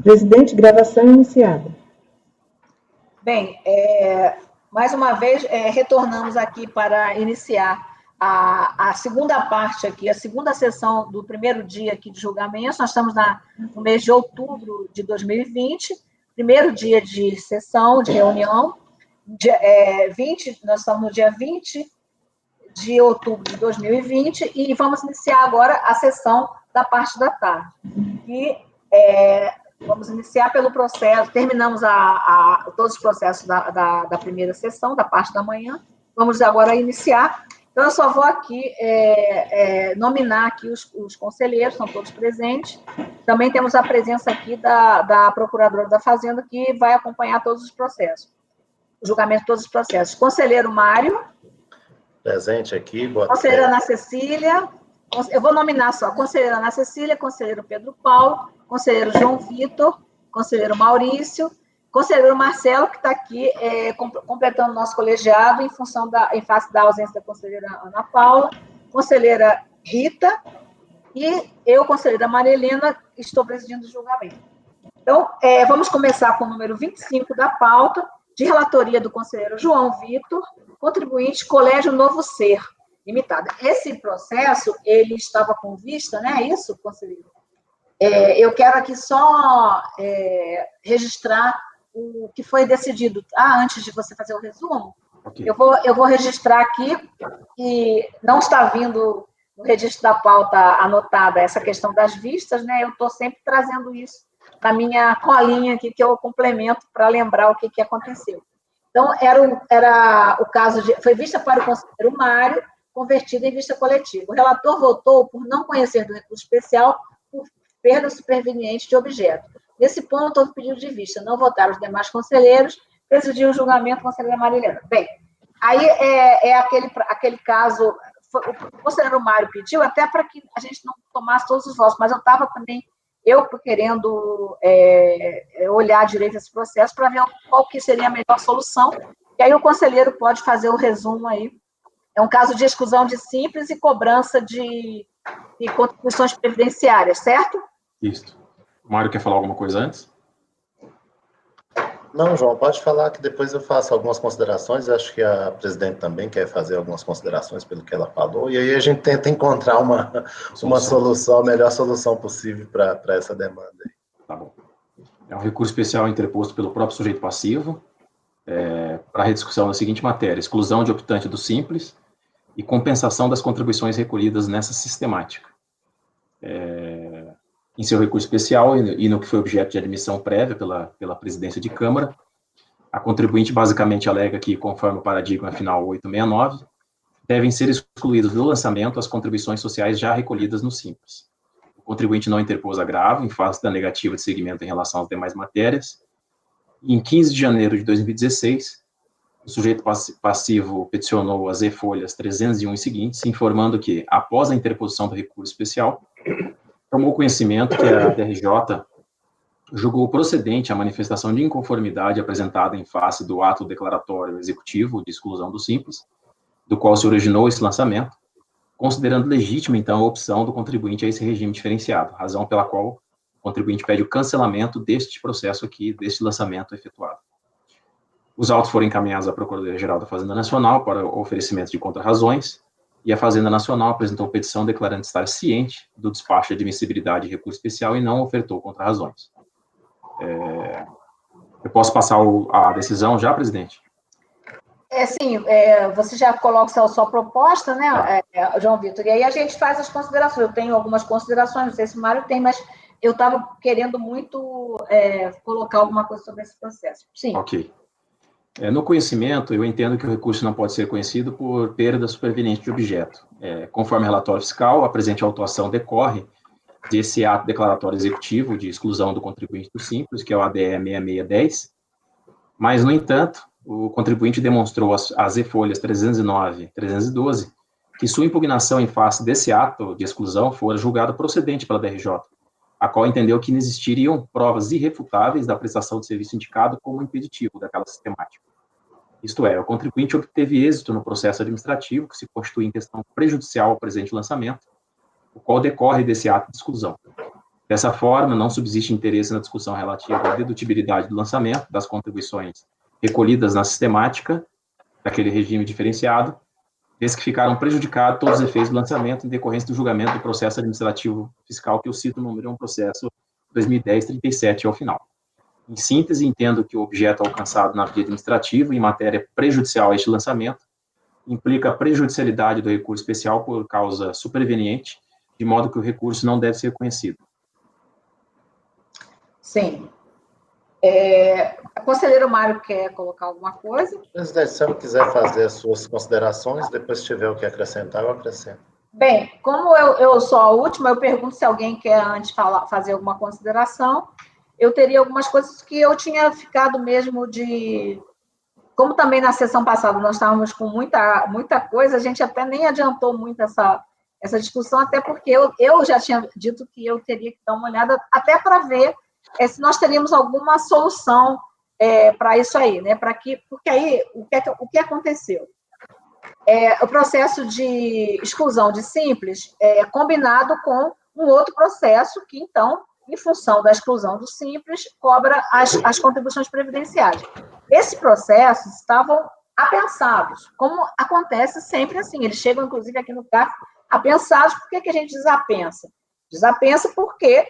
Presidente, gravação iniciada. Bem, mais uma vez, retornamos aqui para iniciar a segunda parte aqui, a segunda sessão do primeiro dia aqui de julgamento. Nós estamos no mês de outubro de 2020, primeiro dia de sessão, de reunião. Nós estamos no dia 20 de outubro de 2020 e vamos iniciar agora a sessão da parte da tarde. E vamos iniciar pelo processo, terminamos todos os processos da primeira sessão, da parte da manhã, vamos agora iniciar. Então, eu só vou aqui nominar aqui os conselheiros, são todos presentes. Também temos a presença aqui da Procuradora da Fazenda, que vai acompanhar todos os processos, o julgamento de todos os processos. Conselheiro Mário. Presente aqui, boa tarde. Conselheira Ana Cecília. Eu vou nominar só, conselheira Ana Cecília, conselheiro Pedro Paulo, conselheiro João Vitor, conselheiro Maurício, conselheiro Marcelo, que está aqui completando o nosso colegiado em face da ausência da conselheira Ana Paula, conselheira Rita, e eu, conselheira Maria Helena, estou presidindo o julgamento. Então, vamos começar com o número 25 da pauta, de relatoria do conselheiro João Vitor, contribuinte Colégio Novo Ser, limitada. Esse processo, ele estava com vista, né? É isso, conselheiro? Eu quero aqui só registrar o que foi decidido. Antes de você fazer o resumo, okay. Eu vou registrar aqui, e não está vindo no registro da pauta anotada essa questão das vistas, né? Eu estou sempre trazendo isso na minha colinha aqui, que eu complemento para lembrar o que aconteceu. Então, era o caso foi vista para o conselheiro Mário, convertida em vista coletiva. O relator votou por não conhecer do recurso especial por perda superveniente de objeto. Nesse ponto, houve pedido de vista. Não votaram os demais conselheiros, presidiu o julgamento a conselheira Marilena. Bem, aí aquele caso, o conselheiro Mário pediu até para que a gente não tomasse todos os votos, mas eu estava também, querendo olhar direito esse processo para ver qual que seria a melhor solução, e aí o conselheiro pode fazer o resumo aí. É um caso de exclusão de simples e cobrança de contribuições previdenciárias, certo? Isso. O Mário quer falar alguma coisa antes? Não, João, pode falar que depois eu faço algumas considerações. Acho que a presidente também quer fazer algumas considerações pelo que ela falou, e aí a gente tenta encontrar uma solução, a melhor solução possível para essa demanda. Tá bom. É um recurso especial interposto pelo próprio sujeito passivo, para a rediscussão da seguinte matéria: exclusão de optante do simples e compensação das contribuições recolhidas nessa sistemática. Em seu recurso especial e no que foi objeto de admissão prévia pela presidência de Câmara, a contribuinte basicamente alega que, conforme o paradigma final 869, devem ser excluídos do lançamento as contribuições sociais já recolhidas no Simples. O contribuinte não interpôs agravo em face da negativa de seguimento em relação às demais matérias, e em 15 de janeiro de 2016, o sujeito passivo peticionou as e-folhas 301 e seguintes, informando que, após a interposição do recurso especial, tomou conhecimento que a DRJ julgou procedente a manifestação de inconformidade apresentada em face do ato declaratório executivo de exclusão do Simples, do qual se originou esse lançamento, considerando legítima, então, a opção do contribuinte a esse regime diferenciado, razão pela qual o contribuinte pede o cancelamento deste processo aqui, deste lançamento efetuado. Os autos foram encaminhados à Procuradoria-Geral da Fazenda Nacional para oferecimento de contrarrazões, e a Fazenda Nacional apresentou petição declarando estar ciente do despacho de admissibilidade de recurso especial e não ofertou contrarrazões. Eu posso passar a decisão já, presidente? Sim, você já coloca a sua proposta, né, João Vitor, e aí a gente faz as considerações. Eu tenho algumas considerações, não sei se o Mário tem, mas eu estava querendo muito colocar alguma coisa sobre esse processo. Sim. Ok. No conhecimento, eu entendo que o recurso não pode ser conhecido por perda superveniente de objeto. Conforme relatório fiscal, a presente autuação decorre desse ato declaratório executivo de exclusão do contribuinte do Simples, que é o ADE 6610, mas, no entanto, o contribuinte demonstrou as e-folhas 309 e 312 que sua impugnação em face desse ato de exclusão fora julgada procedente pela DRJ, a qual entendeu que não existiriam provas irrefutáveis da prestação de serviço indicado como impeditivo daquela sistemática. Isto é, o contribuinte obteve êxito no processo administrativo, que se constitui em questão prejudicial ao presente lançamento, o qual decorre desse ato de exclusão. Dessa forma, não subsiste interesse na discussão relativa à dedutibilidade do lançamento das contribuições recolhidas na sistemática daquele regime diferenciado, desde que ficaram prejudicados todos os efeitos do lançamento em decorrência do julgamento do processo administrativo fiscal, que eu cito o número, é um processo 2010-37 ao final. Em síntese, entendo que o objeto alcançado na via administrativa, em matéria prejudicial a este lançamento, implica a prejudicialidade do recurso especial por causa superveniente, de modo que o recurso não deve ser reconhecido. Sim. O conselheiro Mário quer colocar alguma coisa? Presidente, se eu quiser fazer as suas considerações, depois se tiver o que acrescentar, eu acrescento. Bem, como eu sou a última, eu pergunto se alguém quer antes fazer alguma consideração. Eu teria algumas coisas que eu tinha ficado mesmo de... Como também na sessão passada nós estávamos com muita coisa, a gente até nem adiantou muito essa discussão, até porque eu já tinha dito que eu teria que dar uma olhada até para ver se nós teríamos alguma solução para isso aí, né? Porque aí, o que aconteceu? O processo de exclusão de simples combinado com um outro processo que, então, em função da exclusão do simples, cobra as contribuições previdenciárias. Esses processos estavam apensados, como acontece sempre assim, eles chegam, inclusive, aqui no CARF, apensados. Por que a gente desapensa? Desapensa porque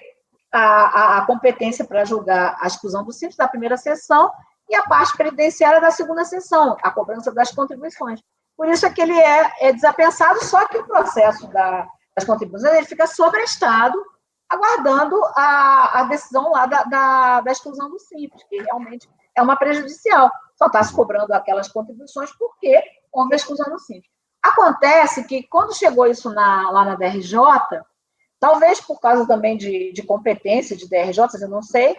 a competência para julgar a exclusão do simples da primeira sessão e a parte previdenciária da segunda sessão, a cobrança das contribuições. Por isso é que ele é desapensado, só que o processo das contribuições ele fica sobrestado, aguardando a decisão lá da exclusão do simples, que realmente é uma prejudicial. Só está se cobrando aquelas contribuições porque houve a exclusão do simples. Acontece que, quando chegou isso lá na DRJ, talvez por causa também de competência de DRJ, eu não sei,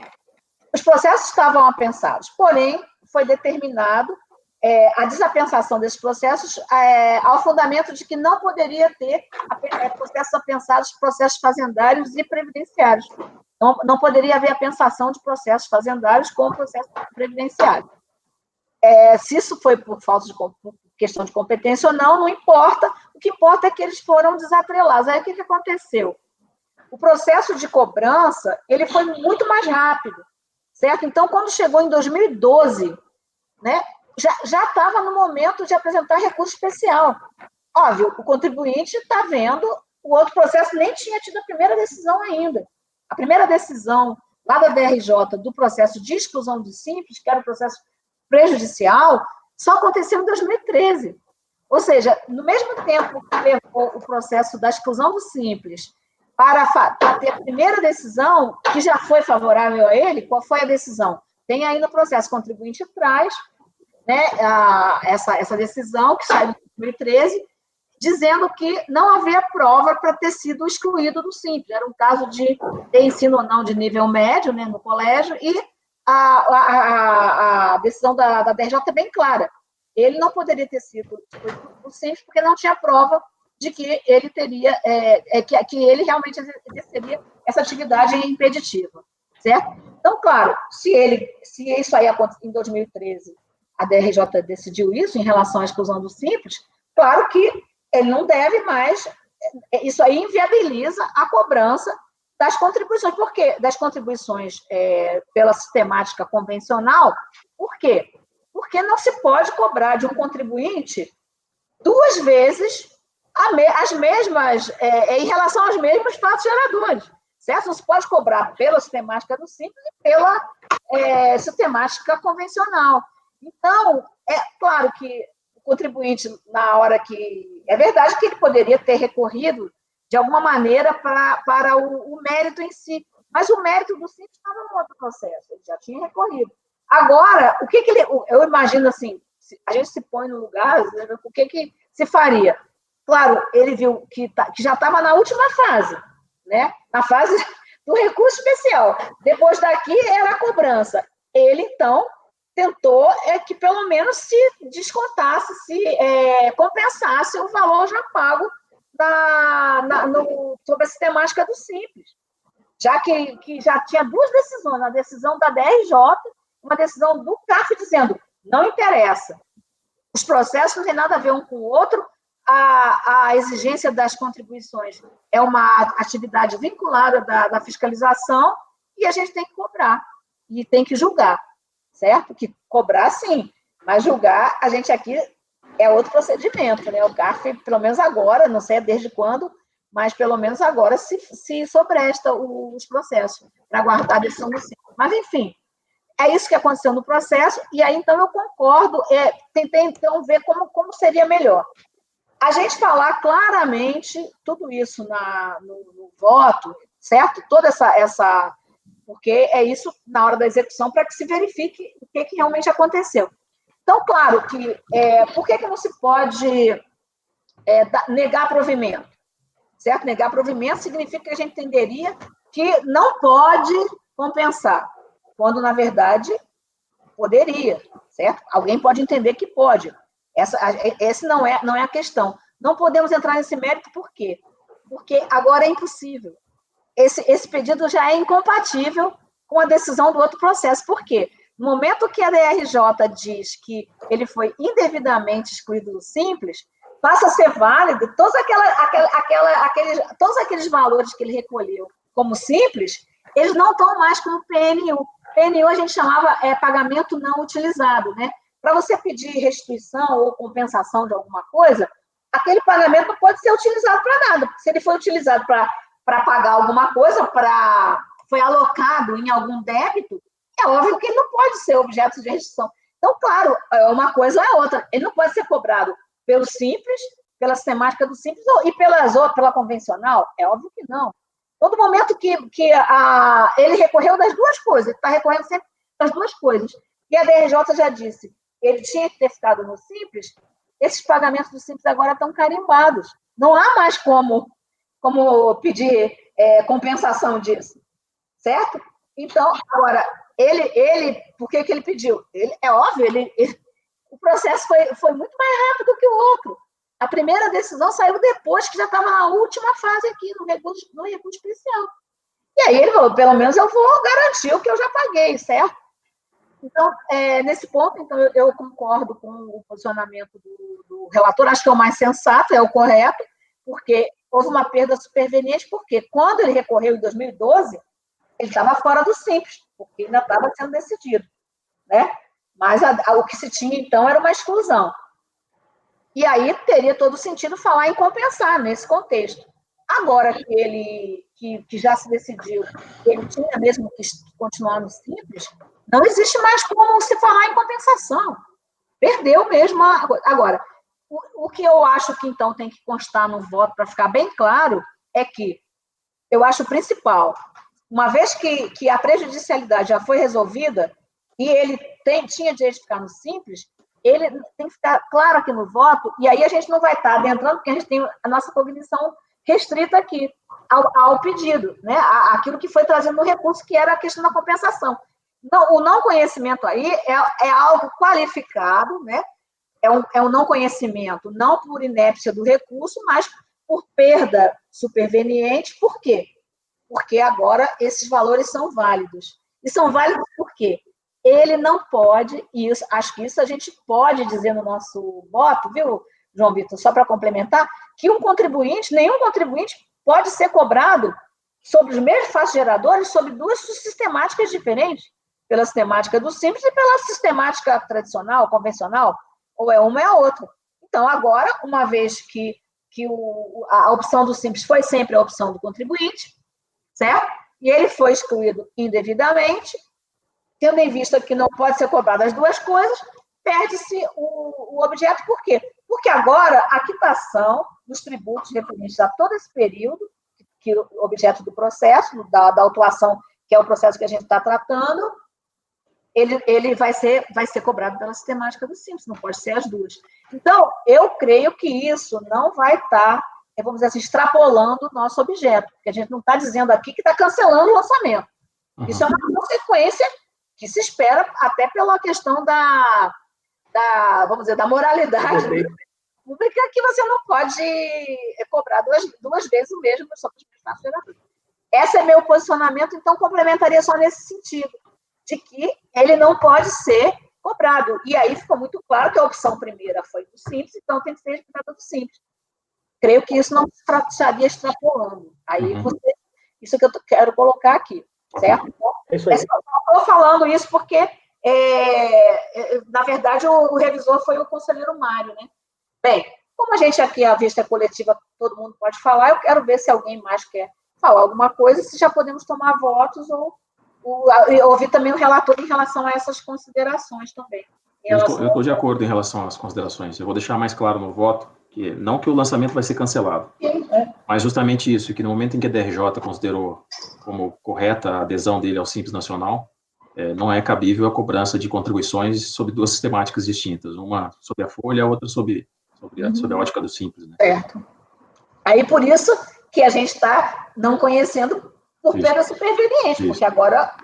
os processos estavam apensados, porém, foi determinado a desapensação desses processos ao fundamento de que não poderia ter processos apensados, processos fazendários e previdenciários. Não poderia haver apensação de processos fazendários com processos previdenciários. Se isso foi por questão de competência ou não importa. O que importa é que eles foram desatrelados. Aí, o que aconteceu? O processo de cobrança ele foi muito mais rápido, certo? Então, quando chegou em 2012, né, já estava no momento de apresentar recurso especial. Óbvio, o contribuinte está vendo, o outro processo nem tinha tido a primeira decisão ainda. A primeira decisão lá da DRJ do processo de exclusão do simples, que era o processo prejudicial, só aconteceu em 2013. Ou seja, no mesmo tempo que levou o processo da exclusão do simples para ter a primeira decisão, que já foi favorável a ele, qual foi a decisão? Tem aí no processo, o contribuinte traz, né, essa decisão, que saiu em 2013, dizendo que não havia prova para ter sido excluído do simples. Era um caso de ter ensino ou não de nível médio, né, no colégio, e a decisão da DRJ é bem clara. Ele não poderia ter sido excluído do simples porque não tinha prova de que ele teria, que ele realmente exerceria essa atividade impeditiva, certo? Então, claro, se isso aí aconteceu em 2013, a DRJ decidiu isso em relação à exclusão do simples, claro que ele não deve mais, isso aí inviabiliza a cobrança das contribuições. Por quê? Das contribuições pela sistemática convencional. Por quê? Porque não se pode cobrar de um contribuinte duas vezes as mesmas, em relação aos mesmos fatos geradores, certo? Não se pode cobrar pela sistemática do simples e pela sistemática convencional. Então, é claro que o contribuinte, na hora que... É verdade que ele poderia ter recorrido, de alguma maneira, para o mérito em si, mas o mérito do simples estava no outro processo, ele já tinha recorrido. Agora, o que ele... Eu imagino assim, a gente se põe no lugar, o que se faria? Claro, ele viu que já estava na última fase, né? Na fase do recurso especial. Depois daqui era a cobrança. Ele, então, tentou que pelo menos se descontasse, compensasse o valor já pago sobre a sistemática do simples. Já que já tinha duas decisões, uma decisão da DRJ, uma decisão do CARF dizendo, não interessa. Os processos não têm nada a ver um com o outro, a exigência das contribuições é uma atividade vinculada da fiscalização e a gente tem que cobrar e tem que julgar, certo? Que cobrar, sim, mas julgar, a gente aqui é outro procedimento, né? O CARF, pelo menos agora, não sei desde quando, mas pelo menos agora se sobresta os processos para aguardar a decisão do CIMPES. Mas, enfim, é isso que aconteceu no processo, e aí, então, eu concordo, tentei, então, ver como seria melhor. A gente falar claramente tudo isso no voto, certo? Toda essa... Porque é isso na hora da execução para que se verifique o que realmente aconteceu. Então, claro que... por que não se pode negar provimento? Certo? Negar provimento significa que a gente entenderia que não pode compensar, quando, na verdade, poderia, certo? Alguém pode entender que pode. Essa não é a questão. Não podemos entrar nesse mérito, por quê? Porque agora é impossível. Esse pedido já é incompatível com a decisão do outro processo. Por quê? No momento que a DRJ diz que ele foi indevidamente excluído do Simples, passa a ser válido todos aqueles valores que ele recolheu como Simples, eles não estão mais como PNU. PNU a gente chamava pagamento não utilizado, né? Para você pedir restituição ou compensação de alguma coisa, aquele pagamento não pode ser utilizado para nada, porque se ele foi utilizado para pagar alguma coisa, foi alocado em algum débito, é óbvio que ele não pode ser objeto de restituição. Então, claro, uma coisa ou é outra. Ele não pode ser cobrado pelo Simples, pela sistemática do Simples, e pela convencional? É óbvio que não. Todo momento que ele recorreu das duas coisas, ele está recorrendo sempre das duas coisas. E a DRJ já disse, ele tinha que ter ficado no Simples, esses pagamentos do Simples agora estão carimbados. Não há mais como pedir compensação disso, certo? Então, agora, por que ele pediu? É óbvio, o processo foi muito mais rápido que o outro. A primeira decisão saiu depois, que já estava na última fase aqui, no recurso especial. E aí ele falou, pelo menos eu vou garantir o que eu já paguei, certo? Então, nesse ponto, então, eu concordo com o posicionamento do relator, acho que é o mais sensato, é o correto, porque houve uma perda superveniente, porque quando ele recorreu em 2012, ele estava fora do Simples, porque ainda estava sendo decidido, né? Mas o que se tinha, então, era uma exclusão. E aí teria todo sentido falar em compensar nesse contexto. Agora que já se decidiu que ele tinha mesmo que continuar no Simples, não existe mais como se falar em compensação. Perdeu mesmo. Agora, o que eu acho que, então, tem que constar no voto, para ficar bem claro, é que eu acho principal, uma vez que a prejudicialidade já foi resolvida e ele tinha direito de ficar no Simples, ele tem que ficar claro aqui no voto, e aí a gente não vai estar adentrando, porque a gente tem a nossa cognição restrita aqui ao pedido, né? Aquilo que foi trazido no recurso, que era a questão da compensação. Então, o não conhecimento aí é algo qualificado, né? É um não conhecimento, não por inépcia do recurso, mas por perda superveniente. Por quê? Porque agora esses valores são válidos. E são válidos por quê? Ele não pode, e acho que isso a gente pode dizer no nosso voto, viu, João Vitor, só para complementar, que nenhum contribuinte pode ser cobrado sobre os mesmos fatos geradores sobre duas sistemáticas diferentes, pela sistemática do Simples e pela sistemática tradicional, convencional, ou é uma ou é a outra. Então, agora, uma vez que a opção do Simples foi sempre a opção do contribuinte, certo? E ele foi excluído indevidamente, tendo em vista que não pode ser cobrado as duas coisas, perde-se o objeto. Por quê? Porque agora a quitação dos tributos referentes a todo esse período, que é o objeto do processo, da autuação, que é o processo que a gente está tratando, ele vai ser cobrado pela sistemática do Simples, não pode ser as duas. Então, eu creio que isso não vai estar, vamos dizer assim, extrapolando o nosso objeto, porque a gente não está dizendo aqui que está cancelando o lançamento. Uhum. Isso é uma consequência que se espera até pela questão vamos dizer, da moralidade pública, que você não pode cobrar duas vezes o mesmo sobre os fatos geradores. Esse é meu posicionamento, então complementaria só nesse sentido, de que ele não pode ser cobrado. E aí ficou muito claro que a opção primeira foi do Simples, então tem que ser respeitada do Simples. creio que isso não estaria extrapolando. Aí, isso que eu quero colocar aqui, certo? É isso aí. Estou falando isso porque, na verdade, o revisor foi o conselheiro Mário, né? Bem, como a gente aqui, a vista coletiva, todo mundo pode falar, eu quero ver se alguém mais quer falar alguma coisa, se já podemos tomar votos ou ouvir também o relator em relação a essas considerações também. Eu estou de acordo em relação às considerações. Eu vou deixar mais claro no voto que não que o lançamento vai ser cancelado, mas justamente isso, que no momento em que a DRJ considerou como correta a adesão dele ao Simples Nacional, não é cabível a cobrança de contribuições sobre duas sistemáticas distintas, uma sobre a Folha, a outra sobre a ótica do Simples. Né? Certo. Aí, por isso que a gente está não conhecendo por perda superveniente, porque agora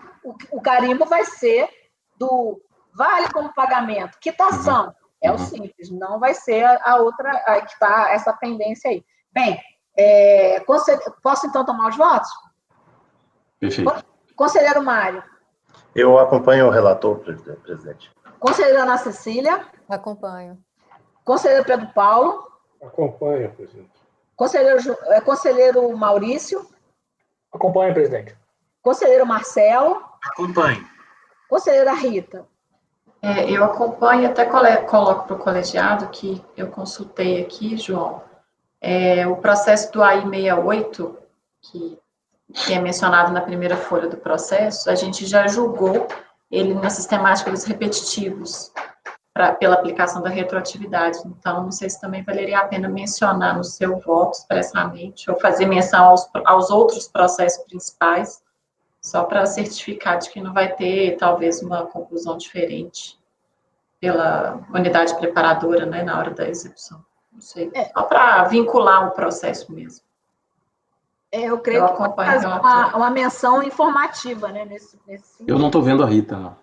o carimbo vai ser do vale como pagamento, quitação, o Simples, não vai ser a outra, aí que está essa pendência aí. Bem, posso então tomar os votos? Perfeito. Conselheiro Mário. Eu acompanho o relator, presidente. Conselheira Ana Cecília. Acompanho. Conselheiro Pedro Paulo. Acompanho, presidente. Conselheiro Maurício. Acompanho, presidente. Conselheiro Marcelo. Acompanho. Conselheira Rita. Eu acompanho, até coloco para o colegiado, que eu consultei aqui, João, o processo do AI 68, que é mencionado na primeira folha do processo, a gente já julgou ele na sistemática dos repetitivos, pela aplicação da retroatividade. Então, não sei se também valeria a pena mencionar no seu voto expressamente, ou fazer menção aos outros processos principais, só para certificar de que não vai ter, talvez, uma conclusão diferente pela unidade preparadora, né, na hora da execução. Não sei, só para vincular o processo mesmo. Eu creio que pode fazer uma menção informativa, né, nesse sentido. Eu não estou vendo a Rita, não.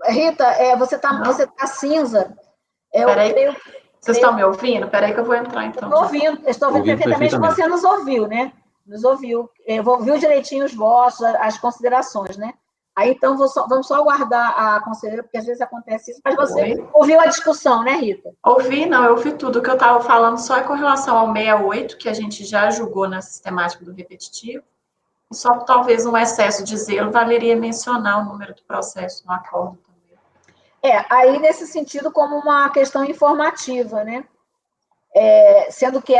Rita, você tá cinza. Peraí, vocês estão me ouvindo? Peraí que eu vou entrar, então. Estou ouvindo perfeitamente, você nos ouviu, né? Nos ouviu. Ouviu direitinho os votos, as considerações, né? Aí, então, vamos só aguardar a conselheira, porque às vezes acontece isso, mas você ouviu a discussão, né, Rita? Eu ouvi tudo. O que eu estava falando só é com relação ao 68, que a gente já julgou na sistemática do repetitivo, e só talvez um excesso de zelo valeria mencionar o número do processo no acordo também. Aí, nesse sentido, como uma questão informativa, né? Sendo que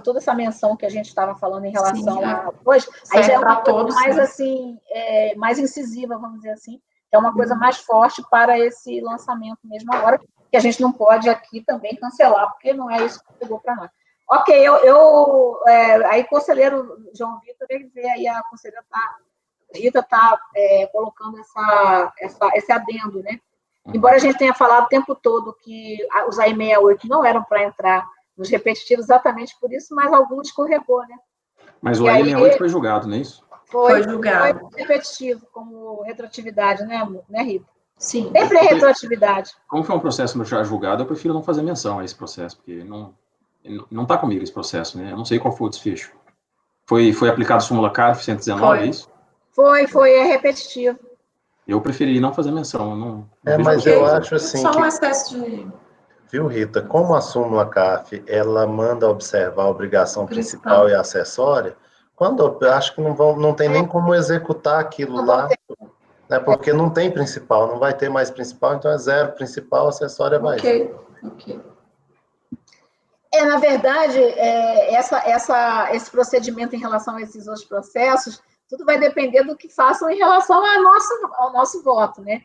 toda essa menção que a gente estava falando em relação a hoje, aí já é uma coisa mais, assim, mais incisiva, vamos dizer assim, é uma coisa mais forte para esse lançamento mesmo agora, que a gente não pode aqui também cancelar, porque não é isso que chegou para nós. Ok, aí, conselheiro João Vitor, ele vê aí a conselheira Rita está colocando esse adendo, né? Embora a gente tenha falado o tempo todo que os AI 68 não eram para entrar nos repetitivos exatamente por isso, mas algum escorregou, né? Mas o AI 68 foi julgado, não é isso? Foi julgado. Foi repetitivo, como retroatividade, né, Rita? Sim. Sempre é retroatividade. Como foi um processo já julgado, eu prefiro não fazer menção a esse processo, porque não está comigo esse processo, né? Eu não sei qual foi o desfecho. Foi aplicado súmula CARF 119, é isso? Foi repetitivo. Eu preferi não fazer menção. Mas eu acho assim só um excesso de... Viu, Rita? Como a súmula CARF, ela manda observar a obrigação principal e acessória, eu acho que não tem nem como executar aquilo lá, né? Porque não tem principal, não vai ter mais principal, então é zero principal, acessória vai. Ok. Na verdade, esse procedimento em relação a esses outros processos, tudo vai depender do que façam em relação ao nosso voto, né?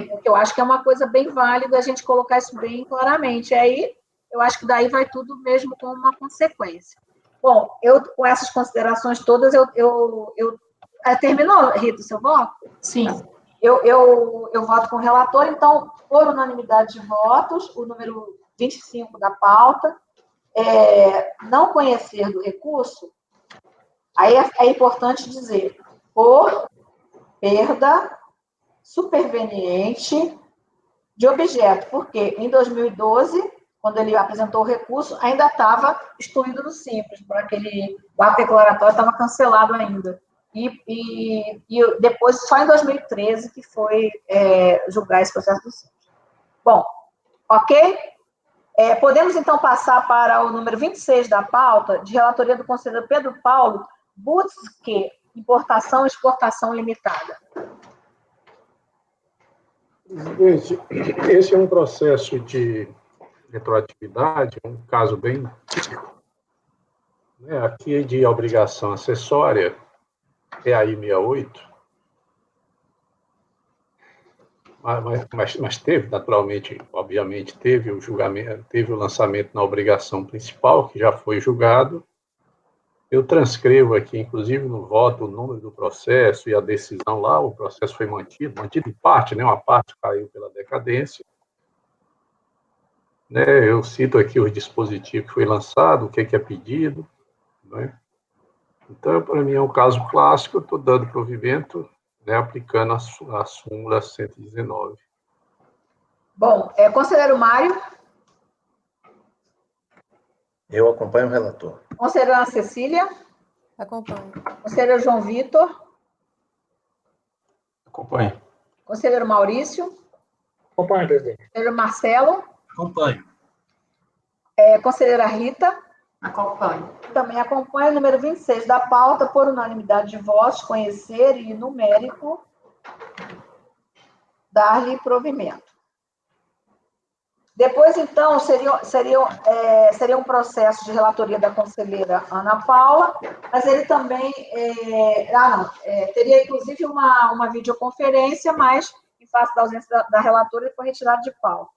Porque eu acho que é uma coisa bem válida a gente colocar isso bem claramente. Aí, eu acho que daí vai tudo mesmo como uma consequência. Bom, com essas considerações todas, terminou, Rita, o seu voto? Sim. Eu voto com o relator, então, por unanimidade de votos, o número 25 da pauta, não conhecer do recurso, aí é importante dizer, por perda superveniente de objeto, porque em 2012, quando ele apresentou o recurso, ainda estava excluído do Simples, o ato declaratório estava cancelado ainda. E depois, só em 2013, que foi julgar esse processo do Simples. Bom, ok? Podemos, então, passar para o número 26 da pauta, de relatoria do conselheiro Pedro Paulo, Busque, importação e exportação limitada. Presidente, esse é um processo de retroatividade, um caso bem típico, né? Aqui de obrigação acessória, é a I-68, mas teve, naturalmente, obviamente, teve o julgamento, teve o lançamento na obrigação principal, que já foi julgado. Eu transcrevo aqui, inclusive, no voto, o número do processo e a decisão lá, o processo foi mantido em parte, né? Uma parte caiu pela decadência. Né? Eu cito aqui o dispositivo que foi lançado, o que é pedido, né? Então, para mim, é um caso clássico, eu estou dando provimento, né, aplicando a súmula 119. Bom, conselheiro Mário. Eu acompanho o relator. Conselheira Ana Cecília. Acompanho. Conselheiro João Vitor. Acompanho. Conselheiro Maurício. Acompanho, presidente. Conselheiro Marcelo. Acompanho. Conselheira Rita. Acompanho. Também acompanho o número 26 da pauta, por unanimidade de votos, conhecer e, numérico, dar-lhe provimento. Depois, então, seria um processo de relatoria da conselheira Ana Paula, mas ele também teria, inclusive, uma videoconferência, mas, em face da ausência da relatora, ele foi retirado de pauta.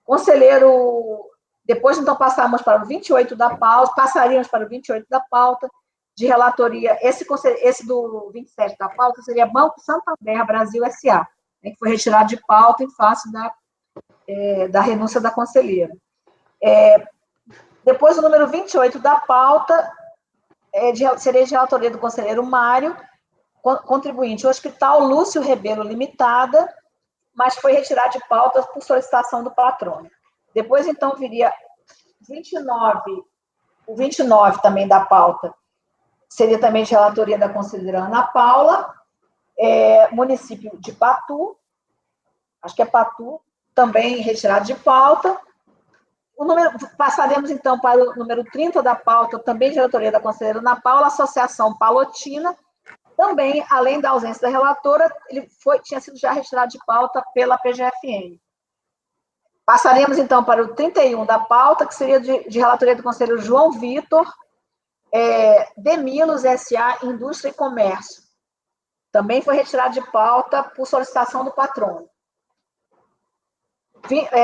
Conselheiro, depois, então, passaríamos para o 28 da pauta, de relatoria, esse do 27 da pauta seria Banco Santander Brasil S.A., né, que foi retirado de pauta em face da renúncia da conselheira. Depois, o número 28 da pauta seria de relatoria do conselheiro Mário, contribuinte, Hospital Lúcio Rebelo Limitada, mas foi retirado de pauta por solicitação do patrono. Depois, então, viria o 29 também da pauta, seria também de relatoria da conselheira Ana Paula, município de Patu, acho que é Patu, também retirado de pauta. Passaremos, então, para o número 30 da pauta, também de relatoria da conselheira Ana Paula, Associação Palotina, também, além da ausência da relatora, ele tinha sido já retirado de pauta pela PGFN. Passaremos, então, para o 31 da pauta, que seria de relatoria do conselheiro João Vitor, Demilos S.A. Indústria e Comércio. Também foi retirado de pauta por solicitação do patrono.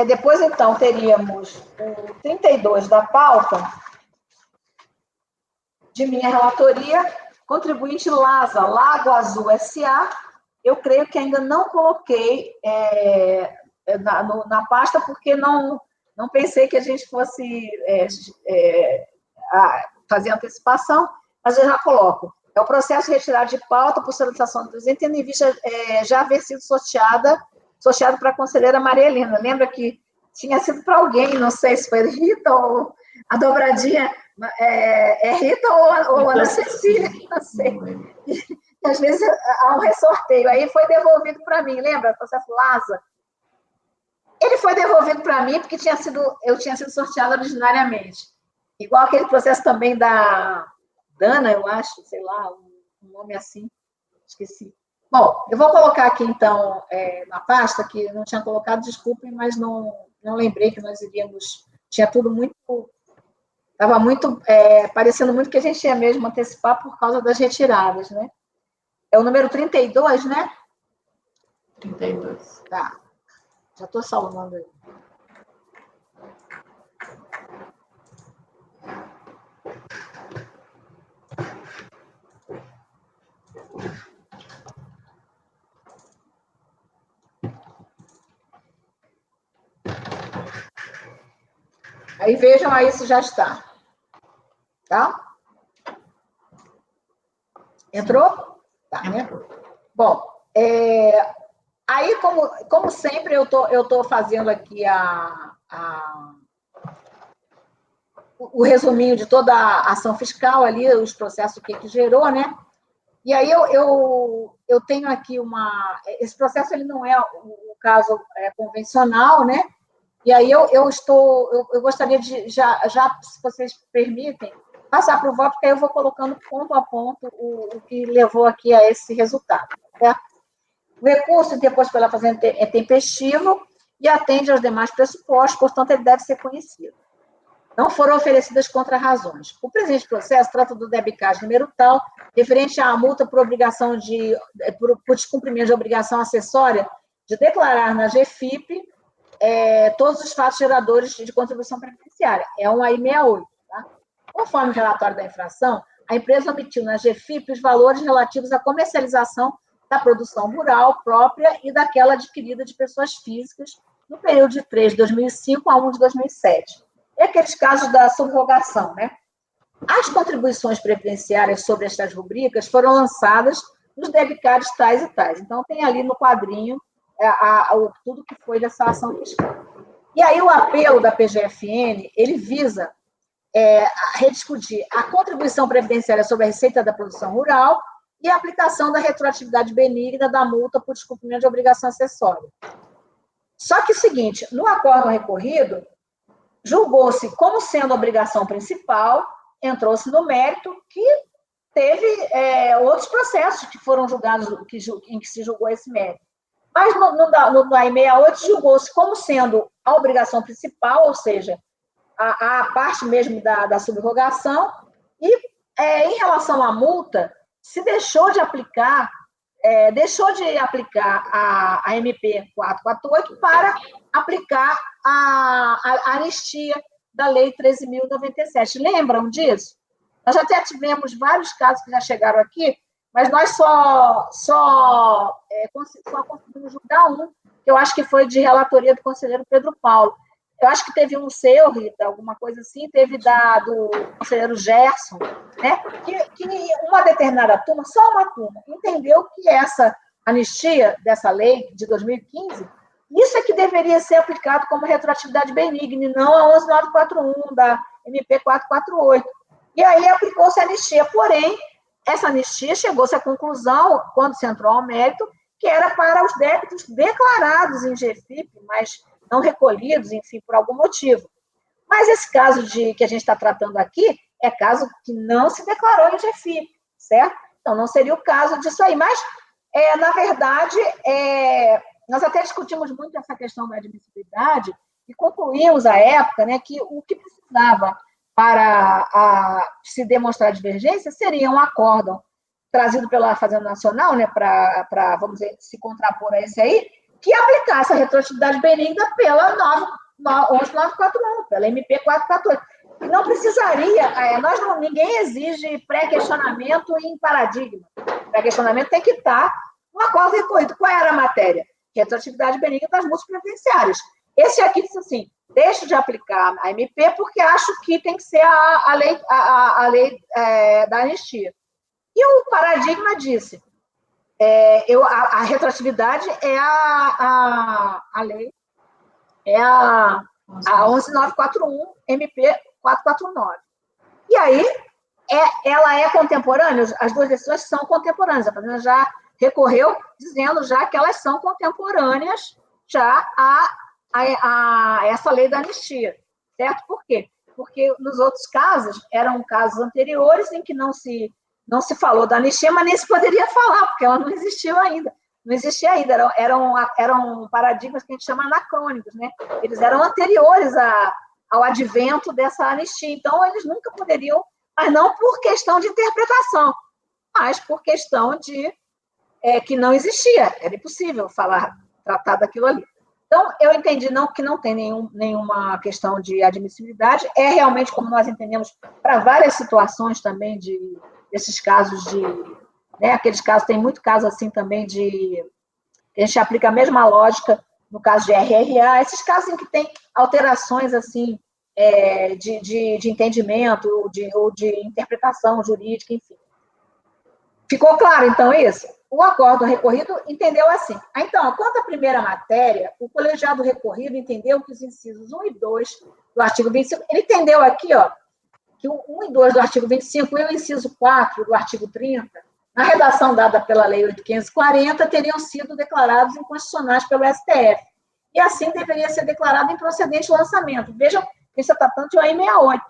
Depois, então, teríamos o 32 da pauta, de minha relatoria, contribuinte LASA, Lago Azul S.A. Eu creio que ainda não coloquei na pasta, porque não pensei que a gente fosse fazer antecipação, mas eu já coloco. É o processo retirado de pauta por solicitação do presidente, tendo em vista já haver sido sorteado para a conselheira Maria Helena. Lembra que tinha sido para alguém, não sei se foi Rita ou a dobradinha, Rita ou Ana Cecília, não sei. E, às vezes há um ressorteio, aí foi devolvido para mim, lembra? O processo LASA. Ele foi devolvido para mim porque eu tinha sido sorteada originariamente. Igual aquele processo também da Dana, eu acho, sei lá, um nome assim, esqueci. Bom, eu vou colocar aqui, então, na pasta, que não tinha colocado, desculpem, mas não lembrei que nós iríamos... Tinha tudo muito... Estava muito... parecendo muito que a gente ia mesmo antecipar por causa das retiradas, né? É o número 32, né? 32. Tá. Já estou salvando aí. Aí vejam aí se já está. Tá? Entrou? Tá, né? Bom, aí, como sempre, eu tô fazendo aqui o resuminho de toda a ação fiscal ali, os processos que gerou, né? E aí eu tenho aqui esse processo ele não é o caso convencional, né? E aí eu gostaria de, já, se vocês permitem, passar para o voto, porque aí eu vou colocando ponto a ponto o que levou aqui a esse resultado. Certo? O recurso interposto pela Fazenda é tempestivo e atende aos demais pressupostos, portanto, ele deve ser conhecido. Não foram oferecidas contra-razões. O presente processo trata do debitcard número tal, referente à multa por descumprimento de obrigação acessória de declarar na GFIP todos os fatos geradores de contribuição previdenciária. É um AI 68. Tá? Conforme o relatório da infração, a empresa omitiu na GFIP os valores relativos à comercialização da produção rural própria e daquela adquirida de pessoas físicas no período de 3 de 2005 a 1 de 2007. É aqueles casos da subrogação, né? As contribuições previdenciárias sobre estas rubricas foram lançadas nos debitcards tais e tais. Então, tem ali no quadrinho tudo que foi dessa ação fiscal. E aí, o apelo da PGFN, ele visa rediscutir a contribuição previdenciária sobre a receita da produção rural e a aplicação da retroatividade benigna da multa por descumprimento de obrigação acessória. Só que é o seguinte, no acórdão recorrido, julgou-se como sendo a obrigação principal, entrou-se no mérito que teve outros processos que foram julgados, em que se julgou esse mérito. Mas no AI 68 julgou-se como sendo a obrigação principal, ou seja, a parte mesmo da subrogação, e em relação à multa, se deixou de aplicar a MP 448 para aplicar a anistia da Lei 13.097. Lembram disso? Nós até tivemos vários casos que já chegaram aqui, mas nós só conseguimos julgar um, que eu acho que foi de relatoria do conselheiro Pedro Paulo. Eu acho que teve um seu, Rita, alguma coisa assim, teve do conselheiro Gerson, né? Que uma determinada turma, só uma turma, entendeu que essa anistia dessa lei de 2015, isso é que deveria ser aplicado como retroatividade benigna, e não a 11941 da MP 448. E aí aplicou-se a anistia, porém, essa anistia chegou-se à conclusão, quando se entrou ao mérito, que era para os débitos declarados em GFIP, mas não recolhidos, enfim, por algum motivo. Mas esse caso que a gente está tratando aqui é caso que não se declarou em GFIP, certo? Então, não seria o caso disso aí. Mas, na verdade, nós até discutimos muito essa questão da admissibilidade e concluímos, à época, né, que o que precisava para se demonstrar divergência seria um acórdão trazido pela Fazenda Nacional, né, para, vamos dizer, se contrapor a esse aí, que aplicasse a retroatividade benigna pela 11941, pela MP 448. E não precisaria, ninguém exige pré-questionamento em paradigma. Pré-questionamento tem que estar no acordo recorrido. Qual era a matéria? Retroatividade benigna das multas previdenciárias. Esse aqui disse assim, deixo de aplicar a MP porque acho que tem que ser a lei da anistia. E o paradigma disse, a retroatividade é a lei, é a 11941, MP 449. E aí, ela é contemporânea, as duas decisões são contemporâneas, a Fazenda já recorreu dizendo já que elas são contemporâneas já a essa lei da anistia, certo? Por quê? Porque nos outros casos, eram casos anteriores em que não se falou da anistia, mas nem se poderia falar, porque ela não existiu ainda. Não existia ainda, eram paradigmas que a gente chama anacrônicos, né? Eles eram anteriores ao advento dessa anistia, então eles nunca poderiam, mas não por questão de interpretação, mas por questão de que não existia, era impossível tratar daquilo ali. Então, eu entendi que não tem nenhuma questão de admissibilidade, é realmente como nós entendemos para várias situações também desses casos aqueles casos, tem muito caso assim também que a gente aplica a mesma lógica no caso de RRA, esses casos em que tem alterações assim de entendimento ou de interpretação jurídica, enfim. Ficou claro, então, isso? O acórdão recorrido entendeu assim. Então, quanto à primeira matéria, o colegiado recorrido entendeu que os incisos 1 e 2 do artigo 25, ele entendeu aqui, ó, que o 1 e 2 do artigo 25 e o inciso 4 do artigo 30, na redação dada pela Lei 8.540, teriam sido declarados inconstitucionais pelo STF. e assim deveria ser declarado improcedente o lançamento. Vejam que isso está tanto de AI 68.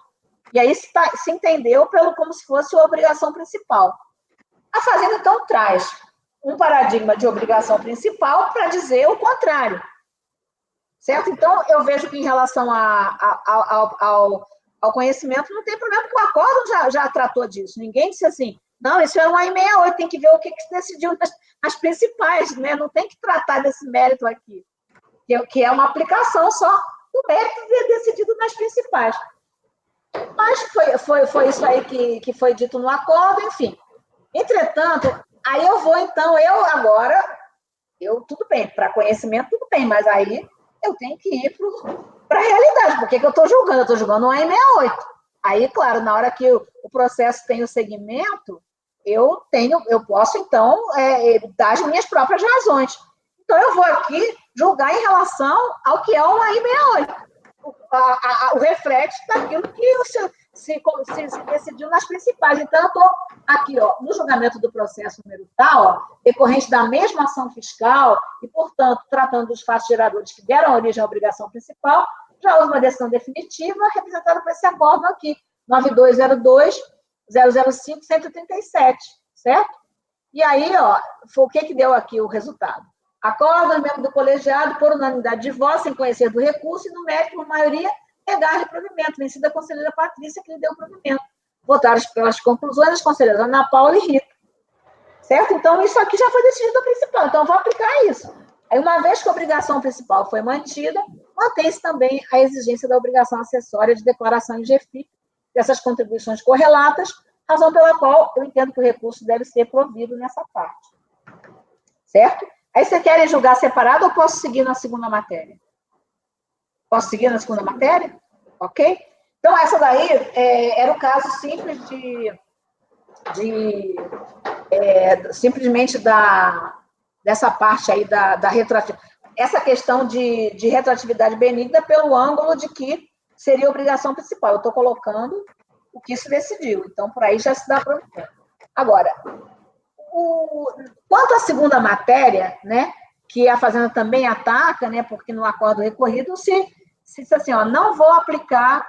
E aí se entendeu como se fosse a obrigação principal. A Fazenda, então, traz um paradigma de obrigação principal para dizer o contrário. Certo? Então, eu vejo que em relação ao conhecimento não tem problema, porque o acórdão já tratou disso. Ninguém disse assim, não, isso é um AI 68, tem que ver o que se decidiu nas principais, né? Não tem que tratar desse mérito aqui, que é uma aplicação só do mérito decidido nas principais. Mas foi isso aí que foi dito no acordo, enfim. Entretanto, aí eu vou, então, tudo bem, para conhecimento, tudo bem, mas aí eu tenho que ir para a realidade. Por que eu estou julgando? Eu estou julgando um AI 68. Aí, claro, na hora que o processo tem o segmento, eu posso, então, dar as minhas próprias razões. Então, eu vou aqui julgar em relação ao que é um AI 68. O reflexo daquilo que se decidiu nas principais. Então, eu estou aqui, no julgamento do processo número tal, decorrente da mesma ação fiscal e, portanto, tratando dos fatos geradores que deram origem à obrigação principal, já houve uma decisão definitiva representada por esse acordo aqui, 9202-005-137, certo? E aí, o que deu aqui o resultado? Acordo, membro do colegiado, por unanimidade de voz, sem conhecer do recurso, e no mérito, por maioria, negar-lhe provimento, vencida a conselheira Patrícia, que lhe deu provimento. Votaram pelas conclusões as conselheiras Ana Paula e Rita. Certo? Então, isso aqui já foi decidido no principal, então eu vou aplicar isso. Aí, uma vez que a obrigação principal foi mantida, mantém-se também a exigência da obrigação acessória de declaração em GFIP dessas contribuições correlatas, razão pela qual eu entendo que o recurso deve ser provido nessa parte. Certo? Aí, vocês querem julgar separado ou posso seguir na segunda matéria? Posso seguir na segunda matéria? Ok? Então, essa daí era o caso simples simplesmente dessa parte aí da retroatividade. Essa questão de retroatividade benigna pelo ângulo de que seria a obrigação principal. Eu estou colocando o que se decidiu. Então, por aí já se dá para ver. Agora, quanto à segunda matéria, né, que a Fazenda também ataca, né, porque no acordo recorrido se assim, não vou aplicar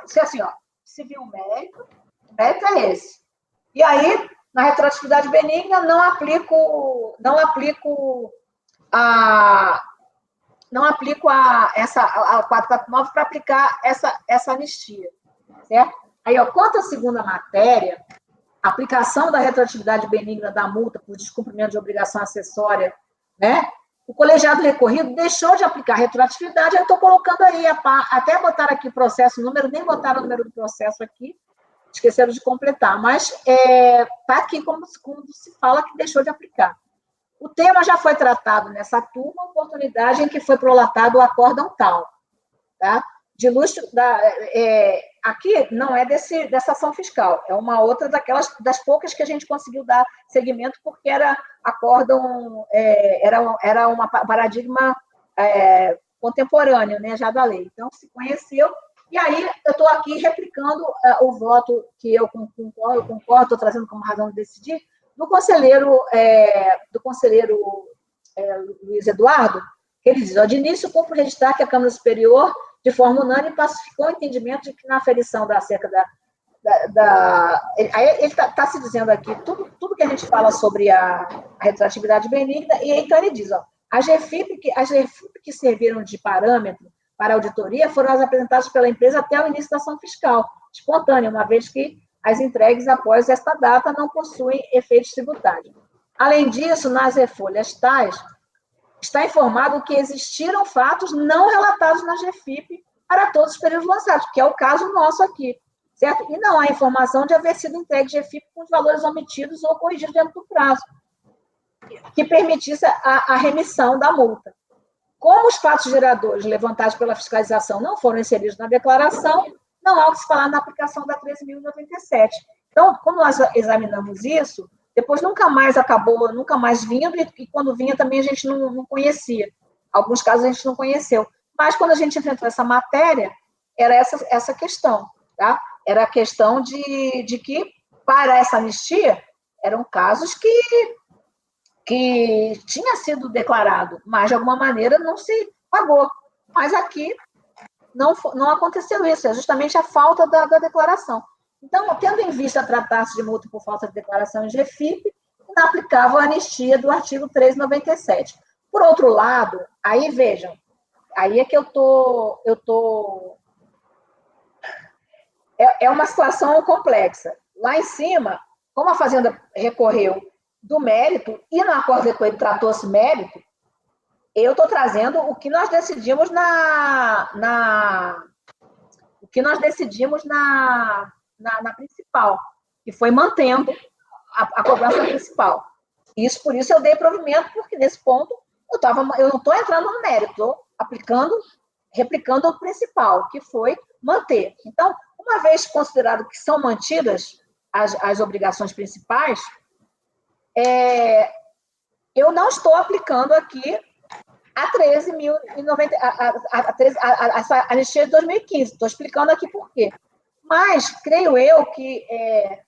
se viu o mérito é esse. E aí, na retroatividade benigna, não aplico a 449 para aplicar essa anistia, certo? Aí, quanto à segunda matéria, aplicação da retroatividade benigna da multa por descumprimento de obrigação acessória, né? O colegiado recorrido deixou de aplicar retroatividade, eu estou colocando aí, até botaram aqui processo número, nem botaram o número do processo aqui, esqueceram de completar, mas está aqui como se fala que deixou de aplicar. O tema já foi tratado nessa turma, oportunidade em que foi prolatado o acórdão tal, tá? Aqui não é dessa ação fiscal, é uma outra das poucas que a gente conseguiu dar seguimento, porque era acórdão, era um paradigma contemporâneo, né, já da lei. Então, se conheceu, e aí eu estou aqui replicando o voto que eu concordo, estou trazendo como razão de decidir, do conselheiro Luiz Eduardo, que ele diz, de início, cumpro registrar que a Câmara Superior, de forma unânime, pacificou o entendimento de que na aferição da cerca ele está se dizendo aqui, tudo que a gente fala sobre a retroatividade benigna, e então ele diz, as GFIP que serviram de parâmetro para a auditoria foram as apresentadas pela empresa até o início da ação fiscal, espontânea, uma vez que as entregues após esta data não possuem efeitos tributários. Além disso, nas refolhas tais, está informado que existiram fatos não relatados na GFIP para todos os períodos lançados, que é o caso nosso aqui, certo? E não há informação de haver sido entregue GFIP com os valores omitidos ou corrigidos dentro do prazo, que permitisse a remissão da multa. Como os fatos geradores levantados pela fiscalização não foram inseridos na declaração, não há o que se falar na aplicação da 13.097. Então, como nós examinamos isso, depois nunca mais vindo, e quando vinha também a gente não conhecia. Alguns casos a gente não conheceu. Mas quando a gente enfrentou essa matéria, era essa questão, tá? Era a questão de que, para essa anistia, eram casos que que tinha sido declarado, mas de alguma maneira não se pagou. Mas aqui não aconteceu isso, é justamente a falta da declaração. Então, tendo em vista tratar-se de multa por falta de declaração em GFIP, não aplicava a anistia do artigo 397. Por outro lado, aí vejam, aí é que eu tô é uma situação complexa. Lá em cima, como a Fazenda recorreu do mérito, e no acordo de coelho tratou-se mérito, eu estou trazendo o que nós decidimos o que nós decidimos na principal, que foi mantendo a cobrança principal. Por isso eu dei provimento, porque nesse ponto eu não estou entrando no mérito, estou replicando o principal, que foi manter. Então, uma vez considerado que são mantidas as obrigações principais, eu não estou aplicando aqui a 13.090, essa anistia de 2015. Estou explicando aqui por quê. Mas, creio eu que,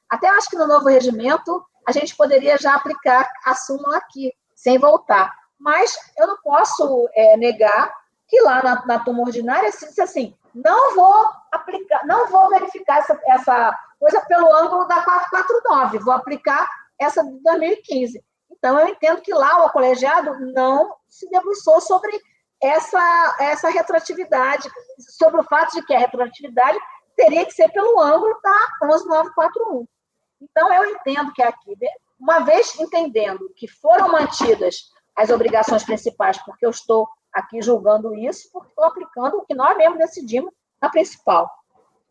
até acho que no novo regimento, a gente poderia já aplicar a súmula aqui, sem voltar. Mas eu não posso negar que lá na turma ordinária se disse assim, não vou verificar essa coisa pelo ângulo da 449, vou aplicar essa de 2015. Então, eu entendo que lá o colegiado não se debruçou sobre essa retroatividade, sobre o fato de que a retroatividade teria que ser pelo ângulo da 11941. Então, eu entendo que aqui, uma vez entendendo que foram mantidas as obrigações principais, porque eu estou aqui julgando isso, porque estou aplicando o que nós mesmos decidimos na principal.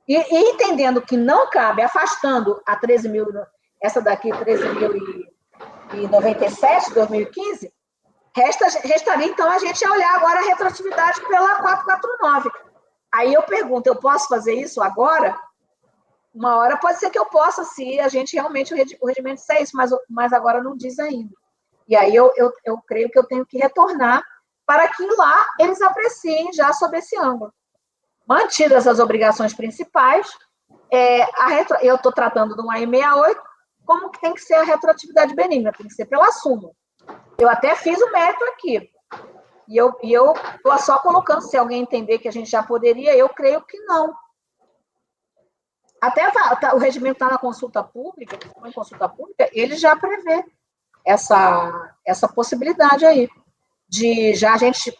E entendendo que não cabe, afastando a 13.000, essa daqui, 13.097, 2015, restaria, então, a gente olhar agora a retroatividade pela 449. Aí eu pergunto, eu posso fazer isso agora? Uma hora pode ser que eu possa, se a gente realmente, o regimento disser isso, mas agora não diz ainda. E aí eu creio que eu tenho que retornar para que lá eles apreciem já sobre esse ângulo. Mantidas as obrigações principais, eu estou tratando do AI 68, como que tem que ser a retroatividade benigna, tem que ser pela súmula. Eu até fiz o mérito aqui, e eu estou só colocando, se alguém entender que a gente já poderia, eu creio que não. Até o regimento está na consulta pública, ele já prevê essa possibilidade aí, de já a gente,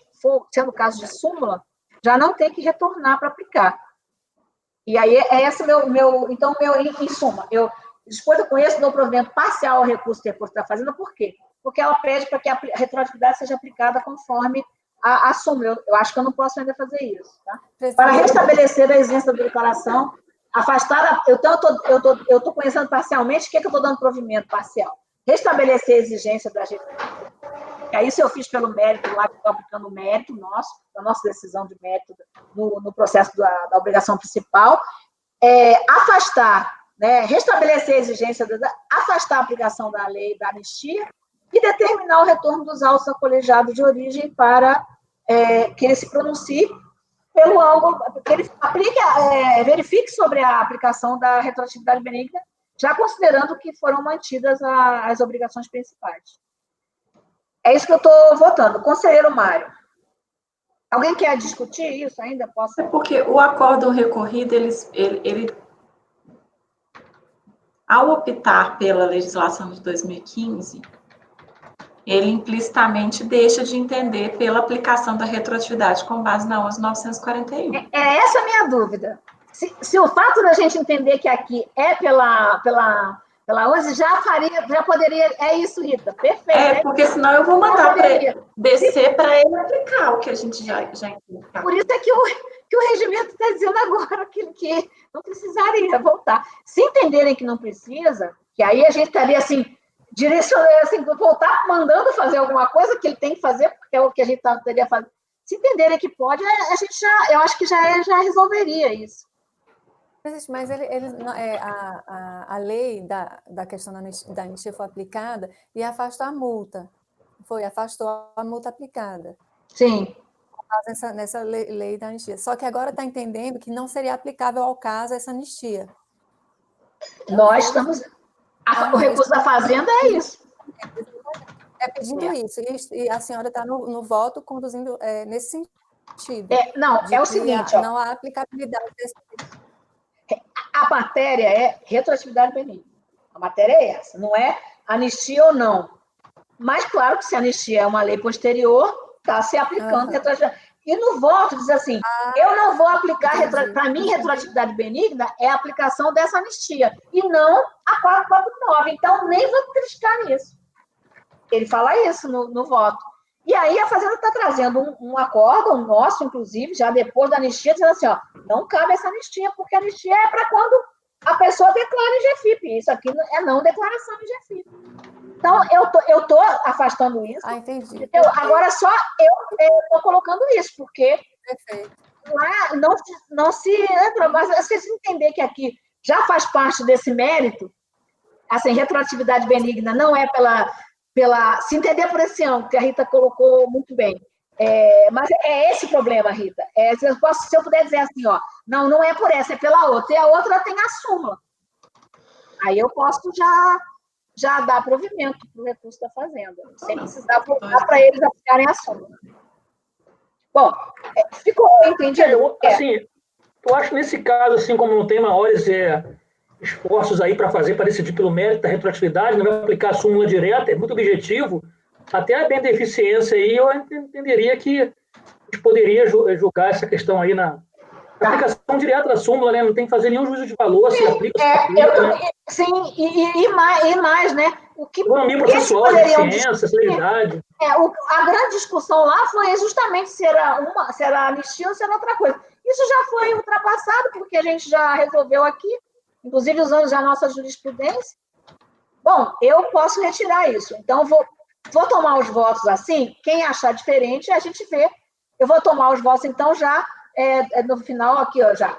sendo o caso de súmula, já não tem que retornar para aplicar. E aí, esse então, em suma, depois eu conheço o provimento parcial ao recurso de recurso da Fazenda, por quê? Porque ela pede para que a retroatividade seja aplicada conforme a súmula. Eu acho que eu não posso ainda fazer isso. Tá? Para restabelecer a exigência da declaração, afastar... Então, eu estou conhecendo parcialmente, o que é que eu estou dando provimento parcial? Restabelecer a exigência da retroatividade. Aí, isso eu fiz pelo mérito, lá que estou aplicando o mérito da nossa decisão de mérito no processo da obrigação principal. Afastar, né, restabelecer a exigência, afastar a aplicação da lei da anistia e determinar o retorno dos autos ao colegiado de origem para que ele se pronuncie pelo ângulo, que ele verifique sobre a aplicação da retroatividade benigna, já considerando que foram mantidas as obrigações principais. É isso que eu estou votando. Conselheiro Mário, alguém quer discutir isso ainda? Posso? É porque o acórdão recorrido, ele ao optar pela legislação de 2015, ele implicitamente deixa de entender pela aplicação da retroatividade com base na 11.941. Essa a minha dúvida. Se o fato da gente entender que aqui é pela 11, já poderia... É isso, Rita, perfeito. Porque senão eu vou mandar descer para ele aplicar o que a gente já implicou. Por isso é que o regimento está dizendo agora que não precisaria voltar. Se entenderem que não precisa, que aí a gente estaria assim, direcionando, assim, voltar mandando fazer alguma coisa que ele tem que fazer, porque é o que a gente teria fazer. Se entenderem que pode, a gente eu acho que já resolveria isso. Mas a lei da questão da anistia foi aplicada e afastou a multa. Afastou a multa aplicada. Sim. Nessa lei da anistia. Só que agora está entendendo que não seria aplicável ao caso essa anistia. Nós estamos... O recurso da Fazenda é isso. É pedindo isso, e a senhora está no voto conduzindo nesse sentido. Não, de é o que seguinte, ó, não há aplicabilidade desse. a matéria é retroatividade benigna. A matéria é essa, não é anistia ou não. Mas, claro que se a anistia é uma lei posterior, está se aplicando retroatividade. E no voto diz assim, eu não vou aplicar, para mim, retroatividade benigna é a aplicação dessa anistia, e não a 449. Então, nem vou triscar nisso. Ele fala isso no voto. E aí a Fazenda está trazendo um acórdão nosso, inclusive, já depois da anistia, dizendo assim, ó, não cabe essa anistia, porque a anistia é para quando a pessoa declara em GFIP. Isso aqui é não declaração em GFIP. Então, eu estou afastando isso. Entendi. Agora, só eu estou colocando isso, porque Perfeito. lá não se entra, mas vocês entender que aqui já faz parte desse mérito, assim, retroatividade benigna não é se entender por esse ângulo, que a Rita colocou muito bem. Mas é esse o problema, Rita. Se eu puder dizer assim, ó, não é por essa, é pela outra, e a outra tem a súmula. Aí eu posso já dar provimento para o recurso da Fazenda, sem precisar voltar para eles aplicarem a súmula. Bom, ficou entendido? Assim, eu acho que nesse caso, assim, como não tem maiores esforços aí para fazer, para decidir pelo mérito da retroatividade, não vai aplicar a súmula direta, é muito objetivo, até a beneficência aí, eu entenderia que a gente poderia julgar essa questão aí na aplicação direta da súmula, né? Não tem que fazer nenhum juízo de valor, se aplica, se aplica, né? Sim, e mais, né? O que economia processual, eficiência, celeridade. A grande discussão lá foi justamente se era anistia ou se era outra coisa. Isso já foi ultrapassado, porque a gente já resolveu aqui, inclusive usando já a nossa jurisprudência. Bom, eu posso retirar isso. Então, vou tomar os votos assim. Quem achar diferente, a gente vê. Eu vou tomar os votos, então, já no final, aqui, ó, já.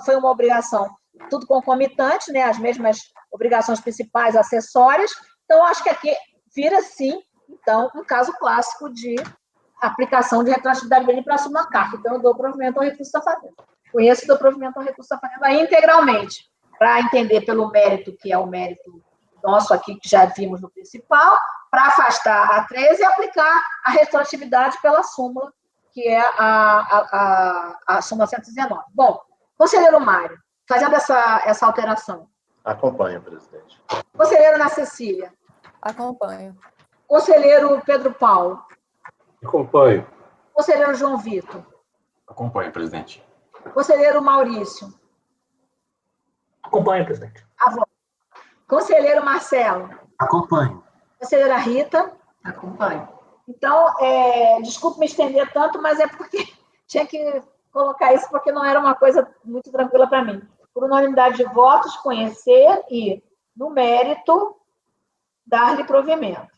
Foi uma obrigação, tudo concomitante, né? As mesmas obrigações principais, acessórias. Então, acho que aqui vira, sim, então, um caso clássico de aplicação de retroatividade benigna para assumir uma carta. Então, eu dou provimento ao recurso da Fazenda. Conheço e dou provimento ao recurso da Fazenda integralmente, para entender pelo mérito, que é o mérito nosso aqui, que já vimos no principal, para afastar a 13 e aplicar a retroatividade pela súmula, que é a súmula 119. Bom, conselheiro Mário, fazendo essa alteração. Acompanho, presidente. Conselheiro Ana Cecília. Acompanho. Conselheiro Pedro Paulo. Acompanho. Conselheiro João Vitor. Acompanho, presidente. Conselheiro Maurício. Acompanho, presidente. Conselheiro Marcelo. Acompanho. Conselheira Rita. Acompanho. Então, desculpe me estender tanto, mas é porque tinha que colocar isso, porque não era uma coisa muito tranquila para mim. Por unanimidade de votos, conhecer e, no mérito, dar-lhe provimento.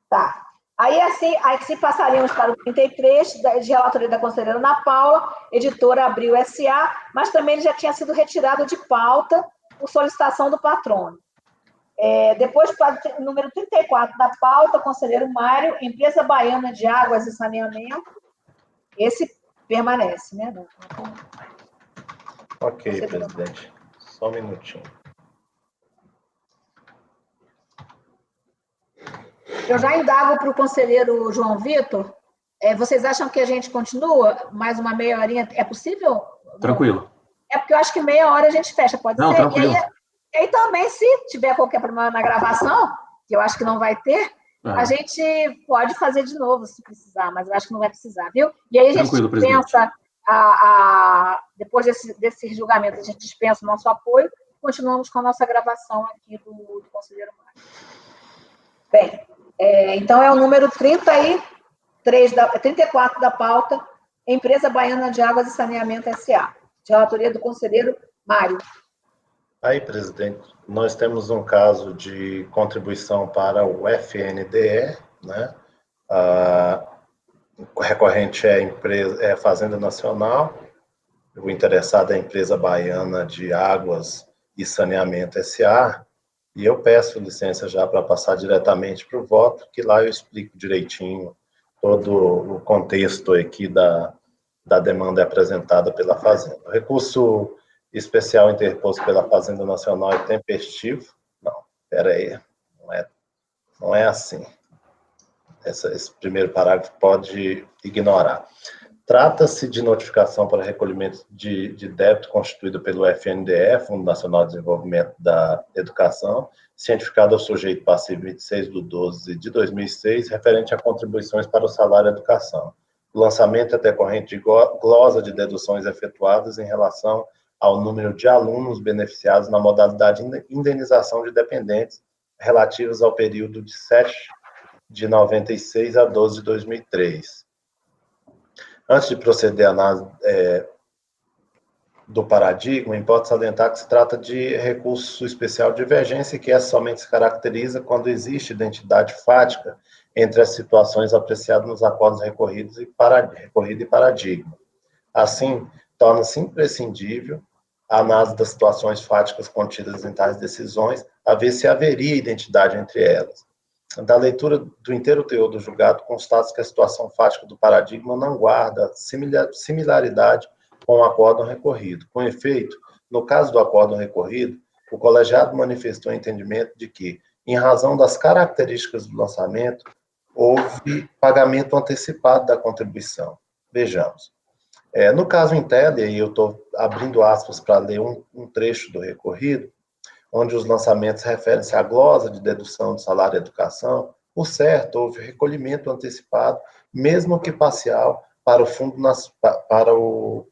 Tá. Aí, assim passaríamos para o 33, de relatoria da conselheira Ana Paula, editora Abril S.A., mas também ele já tinha sido retirado de pauta por solicitação do patrono. Depois, para o número 34 da pauta, conselheiro Mário, Empresa Baiana de Águas e Saneamento. Esse permanece, né? Ok, presidente. Só um minutinho. Eu já indago para o conselheiro João Vitor. Vocês acham que a gente continua mais uma meia horinha? É possível? Tranquilo. É porque eu acho que meia hora a gente fecha, pode ser? Tranquilo. E aí também, se tiver qualquer problema na gravação, que eu acho que não vai ter, a gente pode fazer de novo, se precisar, mas eu acho que não vai precisar, viu? E aí a gente dispensa, depois desse julgamento, a gente dispensa o nosso apoio, continuamos com a nossa gravação aqui do conselheiro Mário. Bem, então é o número 34 da pauta, Empresa Baiana de Águas e Saneamento S.A., de relatoria do conselheiro Mário. Aí, presidente, nós temos um caso de contribuição para o FNDE, né? O recorrente é a Fazenda Nacional, o interessado é a Empresa Baiana de Águas e Saneamento S.A., e eu peço licença já para passar diretamente para o voto, que lá eu explico direitinho todo o contexto aqui da demanda apresentada pela Fazenda. O recurso especial interposto pela Fazenda Nacional é tempestivo. Não, espera aí, não é assim. Esse primeiro parágrafo pode ignorar. Trata-se de notificação para recolhimento de débito constituído pelo FNDE, Fundo Nacional de Desenvolvimento da Educação, cientificado ao sujeito passivo 26/12/2006, referente a contribuições para o salário e educação. O lançamento é decorrente de glosa de deduções efetuadas em relação ao número de alunos beneficiados na modalidade de indenização de dependentes relativos ao período de 7 de 96 a 12 de 2003. Antes de proceder à análise do paradigma, importa salientar que se trata de recurso especial de divergência, que somente se caracteriza quando existe identidade fática entre as situações apreciadas nos acordos recorrido e paradigma. Assim, torna-se imprescindível a análise das situações fáticas contidas em tais decisões, a ver se haveria identidade entre elas. Da leitura do inteiro teor do julgado, constata que a situação fática do paradigma não guarda similaridade com o acórdão recorrido. Com efeito, no caso do acórdão recorrido, o colegiado manifestou o entendimento de que, em razão das características do lançamento, houve pagamento antecipado da contribuição. Vejamos. No caso Intel, e eu estou abrindo aspas para ler um trecho do recorrido, onde os lançamentos referem-se à glosa de dedução de salário e educação, por certo, houve recolhimento antecipado, mesmo que parcial, para o fundo, para o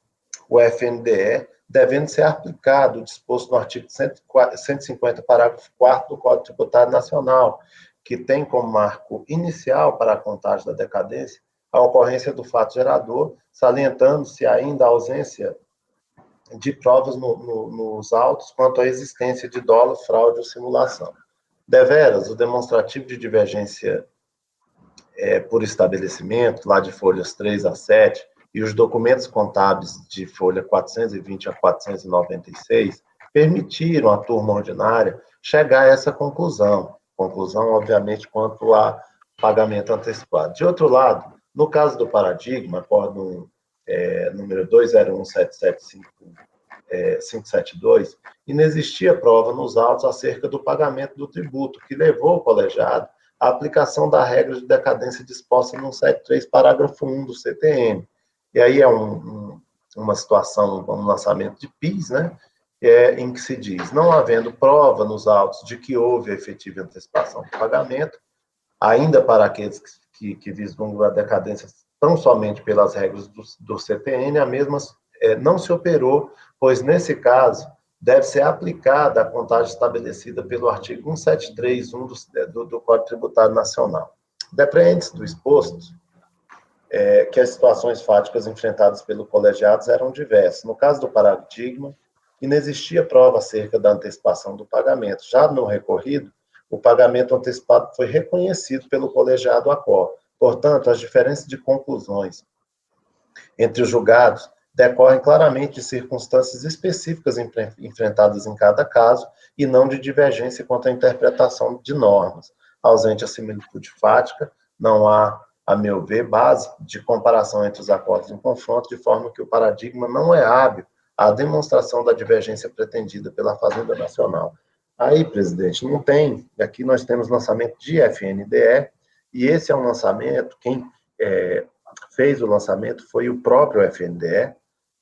FNDE, devendo ser aplicado o disposto no artigo 150, parágrafo 4º do Código Tributário Nacional, que tem como marco inicial para a contagem da decadência a ocorrência do fato gerador, salientando-se ainda a ausência de provas nos autos quanto à existência de dolo, fraude ou simulação. Deveras, o demonstrativo de divergência por estabelecimento, lá de folhas 3 a 7, e os documentos contábeis de folha 420 a 496, permitiram à turma ordinária chegar a essa conclusão, obviamente, quanto a pagamento antecipado. De outro lado, no caso do paradigma, acórdão número 201775572, inexistia prova nos autos acerca do pagamento do tributo, que levou o colegiado à aplicação da regra de decadência disposta no 173, parágrafo 1 do CTN. E aí é uma situação, um lançamento de PIS, né, em que se diz, não havendo prova nos autos de que houve efetiva antecipação do pagamento, ainda para aqueles que vislumbram a decadência tão somente pelas regras do CTN, a mesma não se operou, pois, nesse caso, deve ser aplicada a contagem estabelecida pelo artigo 173.1 do Código Tributário Nacional. Depreende-se do exposto que as situações fáticas enfrentadas pelo colegiado eram diversas. No caso do paradigma, inexistia prova acerca da antecipação do pagamento. Já no recorrido, o pagamento antecipado foi reconhecido pelo colegiado ACOR. Portanto, as diferenças de conclusões entre os julgados decorrem claramente de circunstâncias específicas enfrentadas em cada caso e não de divergência quanto à interpretação de normas. Ausente a similitude fática, não há, a meu ver, base de comparação entre os acordos em confronto, de forma que o paradigma não é hábil à demonstração da divergência pretendida pela Fazenda Nacional. Aí, presidente, não tem. Aqui nós temos lançamento de FNDE, e esse é um lançamento, quem fez o lançamento foi o próprio FNDE,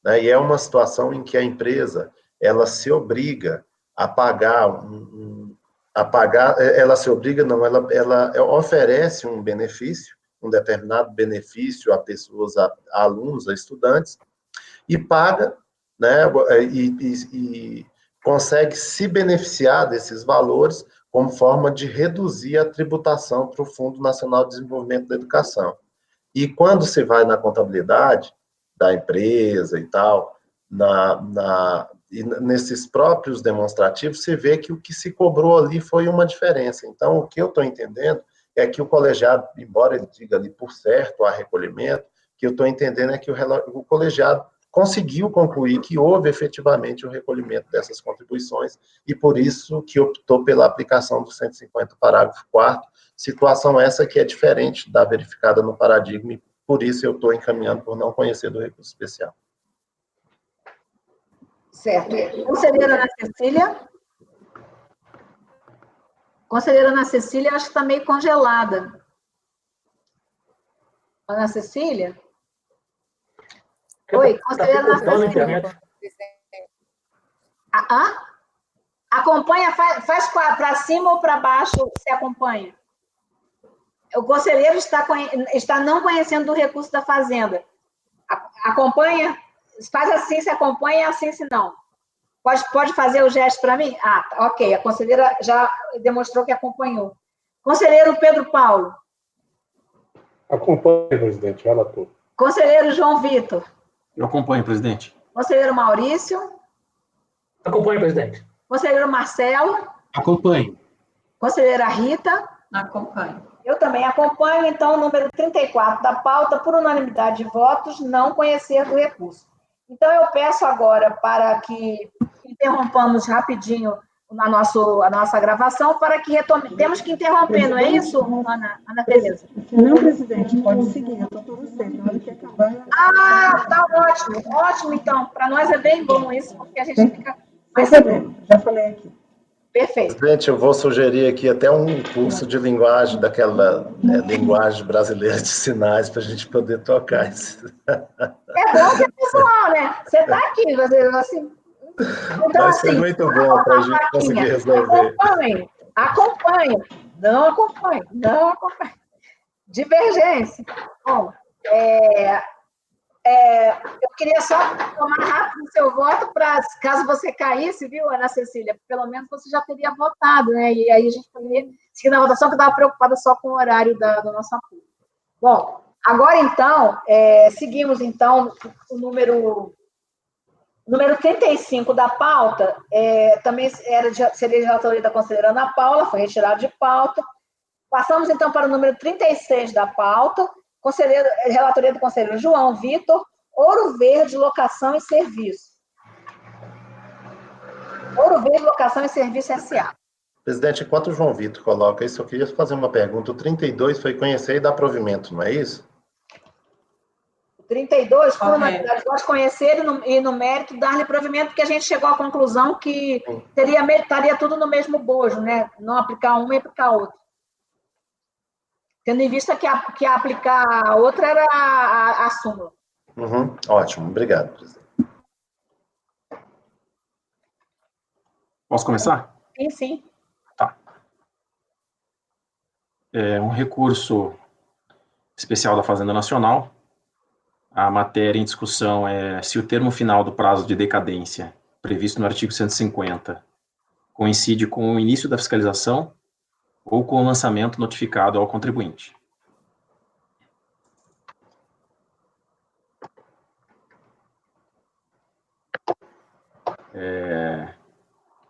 né, e é uma situação em que a empresa, ela se obriga a pagar, ela se obriga, não, ela oferece um benefício, um determinado benefício a pessoas, a alunos, a estudantes, e paga, né, e consegue se beneficiar desses valores como forma de reduzir a tributação para o Fundo Nacional de Desenvolvimento da Educação. E quando se vai na contabilidade da empresa e tal, e nesses próprios demonstrativos, se vê que o que se cobrou ali foi uma diferença. Então, o que eu estou entendendo é que o colegiado, embora ele diga ali por certo há recolhimento, que eu estou entendendo é que o colegiado conseguiu concluir que houve efetivamente o recolhimento dessas contribuições e por isso que optou pela aplicação do 150, parágrafo 4º, situação essa que é diferente da verificada no paradigma e por isso eu estou encaminhando por não conhecer do recurso especial. Certo. Conselheira Ana Cecília? Conselheira Ana Cecília, acho que está meio congelada. Ana Cecília? Oi, conselheira Ana Cecília. Acompanha, faz para cima ou para baixo, se acompanha. O conselheiro está não conhecendo do recurso da Fazenda. Acompanha, faz assim se acompanha, assim se não. Pode fazer o gesto para mim? Ok, a conselheira já demonstrou que acompanhou. Conselheiro Pedro Paulo. Acompanhe, presidente, relator. Conselheiro João Vitor. Eu acompanho, presidente. Conselheiro Maurício. Acompanhe, presidente. Conselheiro Marcelo. Acompanho. Conselheira Rita. Acompanho. Eu também acompanho, então, o número 34 da pauta, por unanimidade de votos, não conhecer do recurso. Então, eu peço agora para que interrompamos rapidinho a nossa gravação, para que retome. Temos que interromper, não é isso, Ana Tereza? Não, presidente, pode seguir, eu estou com você. Na hora que acabar. Tá ótimo, ótimo, então. Para nós é bem bom isso, porque a gente fica. Já falei aqui. Perfeito. Presidente, eu vou sugerir aqui até um curso de linguagem, daquela linguagem brasileira de sinais, para a gente poder tocar isso. É bom que é pessoal, né? Você está aqui, assim. Então, Mas foi muito bom para a gente conseguir resolver. Acompanhe. Não acompanhe. Divergência. Bom, eu queria só tomar rápido o seu voto para, caso você caísse, viu, Ana Cecília? Pelo menos você já teria votado, né? E aí a gente poderia seguir na votação, que eu estava preocupada só com o horário do nosso apoio. Bom, agora então, seguimos então o número 35 da pauta, também seria de autoria da conselheira Ana Paula, foi retirado de pauta. Passamos então para o número 36 da pauta, relatoria do conselheiro João Vitor, Ouro Verde, locação e serviço. Ouro Verde, locação e serviço S.A. Presidente, enquanto o João Vitor coloca isso, eu queria fazer uma pergunta. O 32 foi conhecer e dar provimento, não é isso? 32, por unanimidade, nós conhecer e no mérito dar-lhe provimento, porque a gente chegou à conclusão que estaria tudo no mesmo bojo, né? Não aplicar uma e aplicar outra. Tendo em vista que aplicar a outra era a súmula. Ótimo, obrigado, presidente. Posso começar? Sim. Tá. Um recurso especial da Fazenda Nacional. A matéria em discussão é se o termo final do prazo de decadência, previsto no artigo 150, coincide com o início da fiscalização ou com o lançamento notificado ao contribuinte.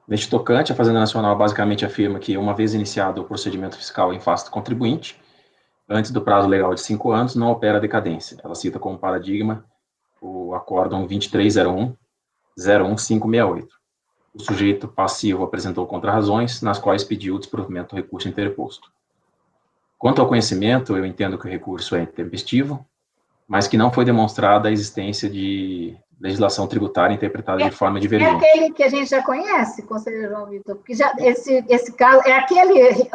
Neste tocante, a Fazenda Nacional basicamente afirma que, uma vez iniciado o procedimento fiscal em face do contribuinte, antes do prazo legal de 5 anos, não opera a decadência. Ela cita como paradigma o Acórdão 2301-01568. O sujeito passivo apresentou contrarrazões, nas quais pediu o desprovimento do recurso interposto. Quanto ao conhecimento, eu entendo que o recurso é intempestivo, mas que não foi demonstrada a existência de legislação tributária interpretada de forma divergente. É aquele que a gente já conhece, conselheiro João Vitor, porque esse caso é aquele.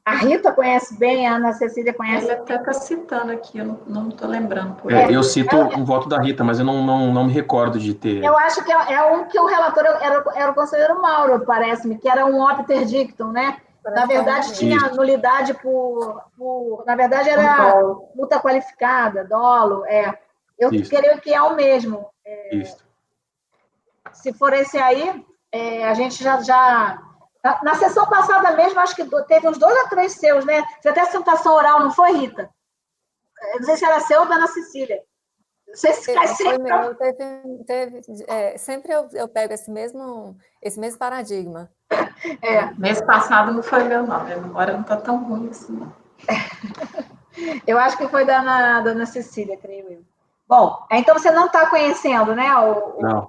A Rita conhece bem, a Ana Cecília conhece. Ele até está citando aqui, eu não estou lembrando. Eu cito um voto da Rita, mas eu não me recordo de ter. Eu acho que é um que o relator era o conselheiro Mauro, parece-me, que era um obter dictum, né? Na verdade, tinha nulidade na verdade, era multa qualificada, dolo. Eu creio que é o mesmo. Isso. Se for esse aí, a gente já. Na sessão passada mesmo, acho que teve uns 2 ou 3 seus, né? Você até sentação oral, não foi, Rita? Eu não sei se era seu ou da Ana Cecília. Não sei se cai sempre. Sempre eu pego esse mesmo paradigma. Mês passado não foi meu, não. Minha memória não está tão ruim assim. Eu acho que foi da Ana Cecília, creio eu. Bom, então você não está conhecendo, né? Não.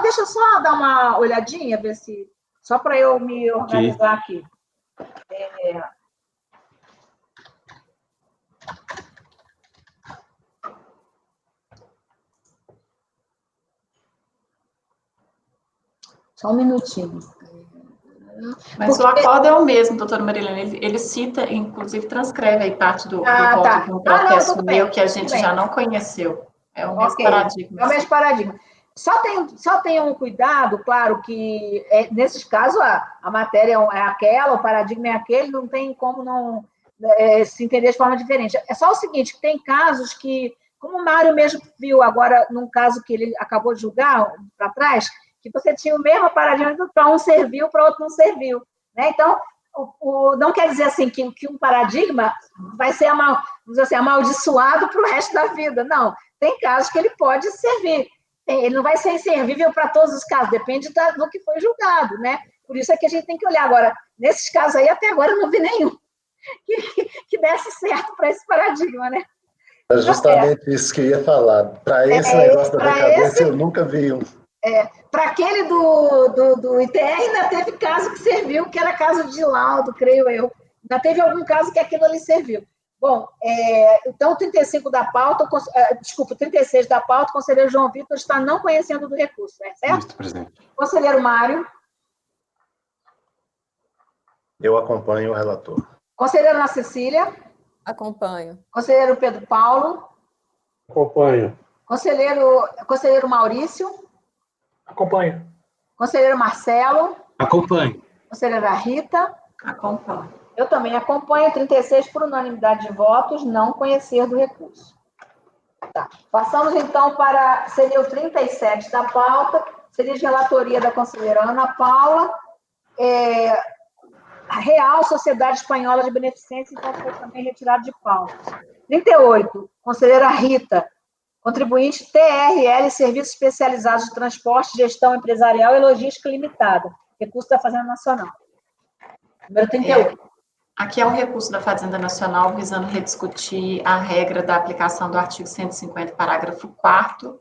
Deixa eu só dar uma olhadinha, ver se. Só para eu me organizar aqui. Só um minutinho. Mas o acordo é o mesmo, doutora Marilena. Ele cita, inclusive transcreve aí parte do voto Tá. de um processo Tudo meu bem, que a tudo gente bem. já não conheceu. É o mesmo Ok, paradigma. é o mesmo paradigma. Só tem um cuidado, claro, que nesses casos a matéria é aquela, o paradigma é aquele, não tem como não se entender de forma diferente. É só o seguinte, tem casos que, como o Mário mesmo viu agora, num caso que ele acabou de julgar para trás, que você tinha o mesmo paradigma, para um serviu, para outro não serviu. Né? Então, não quer dizer assim que um paradigma vai ser vamos dizer assim, amaldiçoado para o resto da vida. Não, tem casos que ele pode servir. Ele não vai ser inservível para todos os casos, depende do que foi julgado, né? Por isso é que a gente tem que olhar. Agora, nesses casos aí, até agora eu não vi nenhum que desse certo para esse paradigma, né? É justamente isso que eu ia falar. Para esse negócio da decadência, eu nunca vi um. Para aquele do ITR, ainda teve caso que serviu, que era caso de laudo, creio eu. Ainda teve algum caso que aquilo ali serviu. Bom, então, 35 da pauta, desculpa, 36 da pauta, o conselheiro João Vitor está não conhecendo do recurso, certo? Isso, presidente. Conselheiro Mário. Eu acompanho o relator. Conselheira Ana Cecília. Acompanho. Conselheiro Pedro Paulo. Acompanho. Conselheiro Maurício. Acompanho. Conselheiro Marcelo. Acompanho. Conselheira Rita. Acompanho. Eu também acompanho. 36 por unanimidade de votos, não conhecer do recurso. Tá. Passamos, então, seria o 37 da pauta, seria de relatoria da conselheira Ana Paula, Real Sociedade Espanhola de Beneficência, então foi também retirado de pauta. 38, conselheira Rita, contribuinte TRL, Serviços Especializados de Transporte, Gestão Empresarial e Logística Limitada, recurso da Fazenda Nacional. Número 38. Aqui é um recurso da Fazenda Nacional visando rediscutir a regra da aplicação do artigo 150, parágrafo 4º,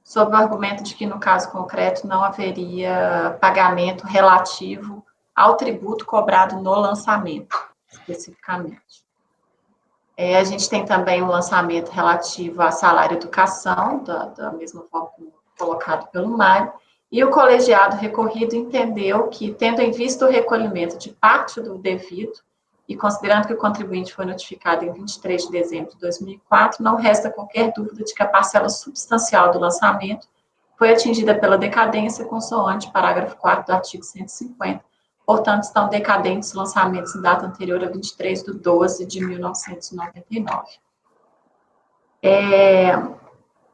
sob o argumento de que, no caso concreto, não haveria pagamento relativo ao tributo cobrado no lançamento, especificamente. A gente tem também um lançamento relativo a salário e educação, da mesma forma como colocado pelo Mário, e o colegiado recorrido entendeu que, tendo em vista o recolhimento de parte do devido, e considerando que o contribuinte foi notificado em 23 de dezembro de 2004, não resta qualquer dúvida de que a parcela substancial do lançamento foi atingida pela decadência consoante parágrafo 4º do artigo 150. Portanto, estão decadentes lançamentos em data anterior a 23 de 12 de 1999.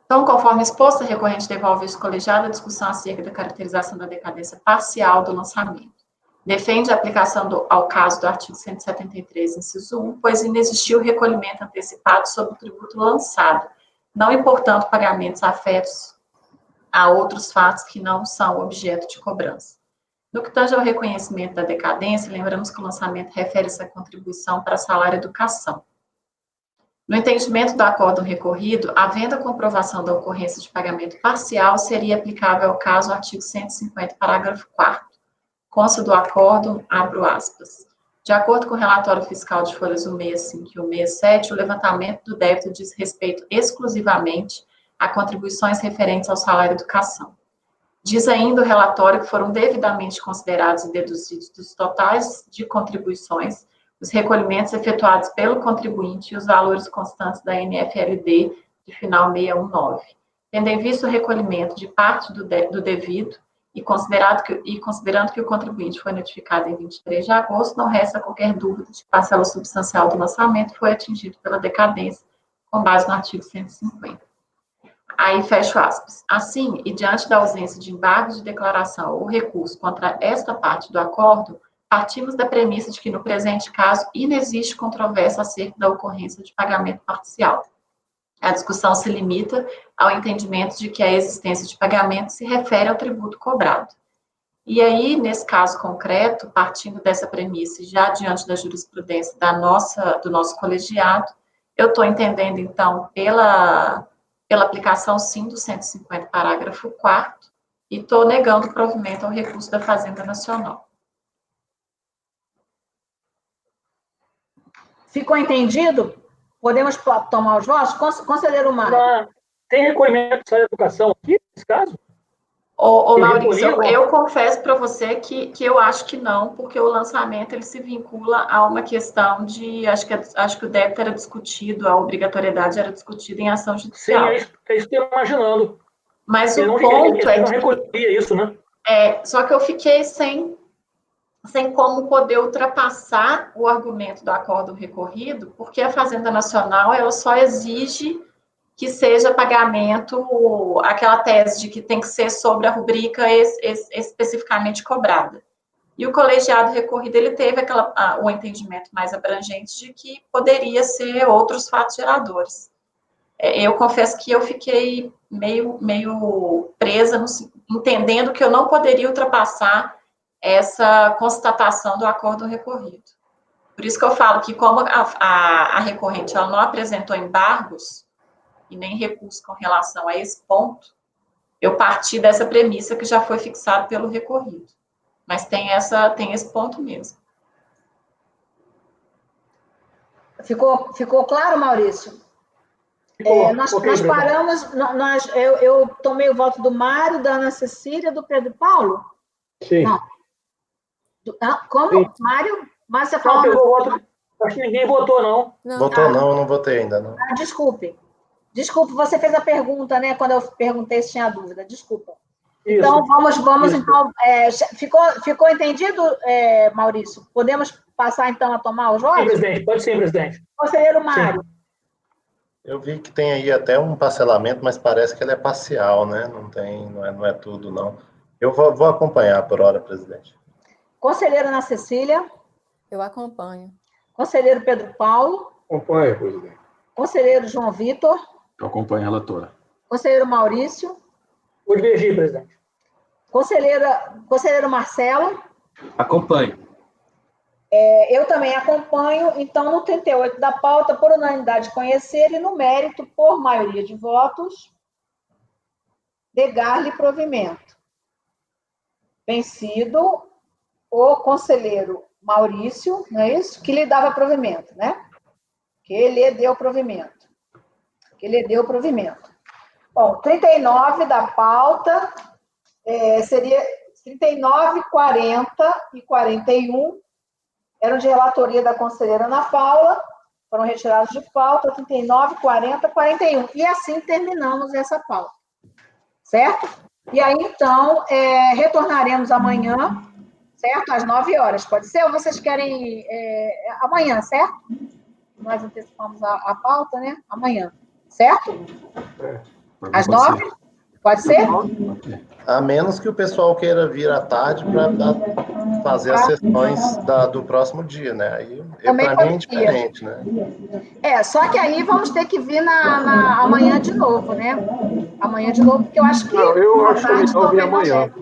Então, conforme exposto, a recorrente devolve ao colegiado a discussão acerca da caracterização da decadência parcial do lançamento. Defende a aplicação ao caso do artigo 173, inciso 1, pois inexistiu recolhimento antecipado sobre o tributo lançado, não importando pagamentos afetos a outros fatos que não são objeto de cobrança. No que tange ao reconhecimento da decadência, lembramos que o lançamento refere-se à contribuição para salário e educação. No entendimento do acordo recorrido, havendo a comprovação da ocorrência de pagamento parcial, seria aplicável ao caso o artigo 150, parágrafo 4º. Consta do acordo, abro aspas. De acordo com o relatório fiscal de folhas 165 e 167, o levantamento do débito diz respeito exclusivamente a contribuições referentes ao salário e educação. Diz ainda o relatório que foram devidamente considerados e deduzidos dos totais de contribuições, os recolhimentos efetuados pelo contribuinte e os valores constantes da NFLD de final 619. Tendo em vista o recolhimento de parte do devido e considerando que o contribuinte foi notificado em 23 de agosto, não resta qualquer dúvida de que a parcela substancial do lançamento foi atingido pela decadência, com base no artigo 150. Aí, fecho aspas. Assim, e diante da ausência de embargo de declaração ou recurso contra esta parte do acordo, partimos da premissa de que, no presente caso, inexiste controvérsia acerca da ocorrência de pagamento parcial. A discussão se limita ao entendimento de que a existência de pagamento se refere ao tributo cobrado. E aí, nesse caso concreto, partindo dessa premissa, já diante da jurisprudência do nosso colegiado, eu estou entendendo, então, pela aplicação, sim, do 150, parágrafo 4º, e estou negando o provimento ao recurso da Fazenda Nacional. Ficou entendido? Podemos tomar os votos? Conselheiro Mário. Tem recolhimento de salário de educação aqui, nesse caso? Ele Maurício, recolhia, eu confesso para você que eu acho que não, porque o lançamento ele se vincula a uma questão de, acho que o débito era discutido, a obrigatoriedade era discutida em ação sim, judicial. é isso que eu estou imaginando. Mas Ele o não, ponto ele é não que recolhia isso, né? só que eu fiquei sem como poder ultrapassar o argumento do acordo recorrido, porque a Fazenda Nacional ela só exige que seja pagamento, aquela tese de que tem que ser sobre a rubrica especificamente cobrada. E o colegiado recorrido, ele teve o entendimento mais abrangente de que poderia ser outros fatos geradores. Eu confesso que eu fiquei meio presa, entendendo que eu não poderia ultrapassar essa constatação do acordo recorrido. Por isso que eu falo que, como a recorrente ela não apresentou embargos, e nem recurso com relação a esse ponto, eu parti dessa premissa que já foi fixado pelo recorrido. Mas tem esse ponto mesmo. Ficou claro, Maurício? Nós presidente. paramos, eu tomei o voto do Mário, da Ana Cecília, do Pedro Paulo? Sim. Não. Como? Sim. Mário, você Não, falou... pegou o voto. Acho que ninguém votou, não. Votou não, eu não votei ainda, não. Desculpe, você fez a pergunta, né? Quando eu perguntei se tinha dúvida. Desculpa. Isso. Então, vamos Isso. então... ficou entendido, Maurício? Podemos passar, então, a tomar os votos? Sim, presidente. Pode sim, presidente. Conselheiro Mário. Sim. Eu vi que tem aí até um parcelamento, mas parece que ele é parcial, né? Não é tudo, não. Eu vou acompanhar por hora, presidente. Conselheira Ana Cecília. Eu acompanho. Conselheiro Pedro Paulo. Acompanha, presidente. Conselheiro João Vitor. Eu acompanho a relatora. Conselheiro Maurício. Vou divergir, presidente. Conselheiro Marcelo. Acompanho. Eu também acompanho, então, no 38 da pauta, por unanimidade de conhecer e no mérito, por maioria de votos, negar-lhe provimento. Vencido o conselheiro Maurício, não é isso? Que lhe dava provimento, né? Que ele deu provimento. Bom, 39 da pauta seria 39, 40 e 41 eram de relatoria da conselheira Ana Paula, foram retirados de pauta, 39, 40, 41. E assim terminamos essa pauta. Certo? E aí, então, retornaremos amanhã, certo? Às 9 horas, pode ser? Ou vocês querem amanhã, certo? Nós antecipamos a pauta, né? Amanhã, certo? Às 9? Pode ser? A menos que o pessoal queira vir à tarde para fazer as sessões do próximo dia, né? Aí, para mim, é indiferente, né? Só que aí vamos ter que vir amanhã de novo, né? Amanhã de novo, porque eu acho que... Não, eu acho melhor vir amanhã.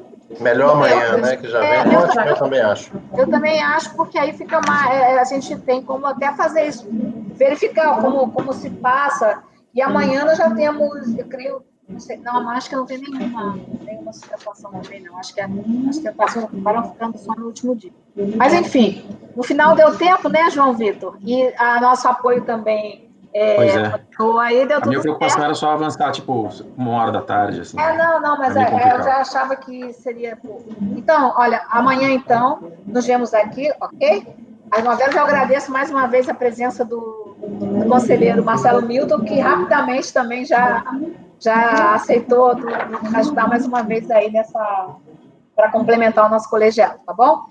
Melhor amanhã, né? Que já vem ótimo, eu também acho. Eu também acho, porque aí fica a gente tem como até fazer isso, verificar como se passa, e amanhã nós já temos, eu creio, não sei, não, acho que não tem nenhuma situação também, não. Acho que as situações acabaram ficando só no último dia. Mas, enfim, no final deu tempo, né, João Vitor? E nosso apoio também. Pois é. Aí deu A minha tudo preocupação certo. era só avançar, tipo, 1h da tarde, assim. Não, mas eu já achava que seria pouco. Então, olha, amanhã, então, nos vemos aqui, ok? Às 9 horas, eu agradeço mais uma vez a presença do conselheiro Marcelo Milton, que rapidamente também já aceitou nos ajudar mais uma vez aí para complementar o nosso colegiado, tá bom?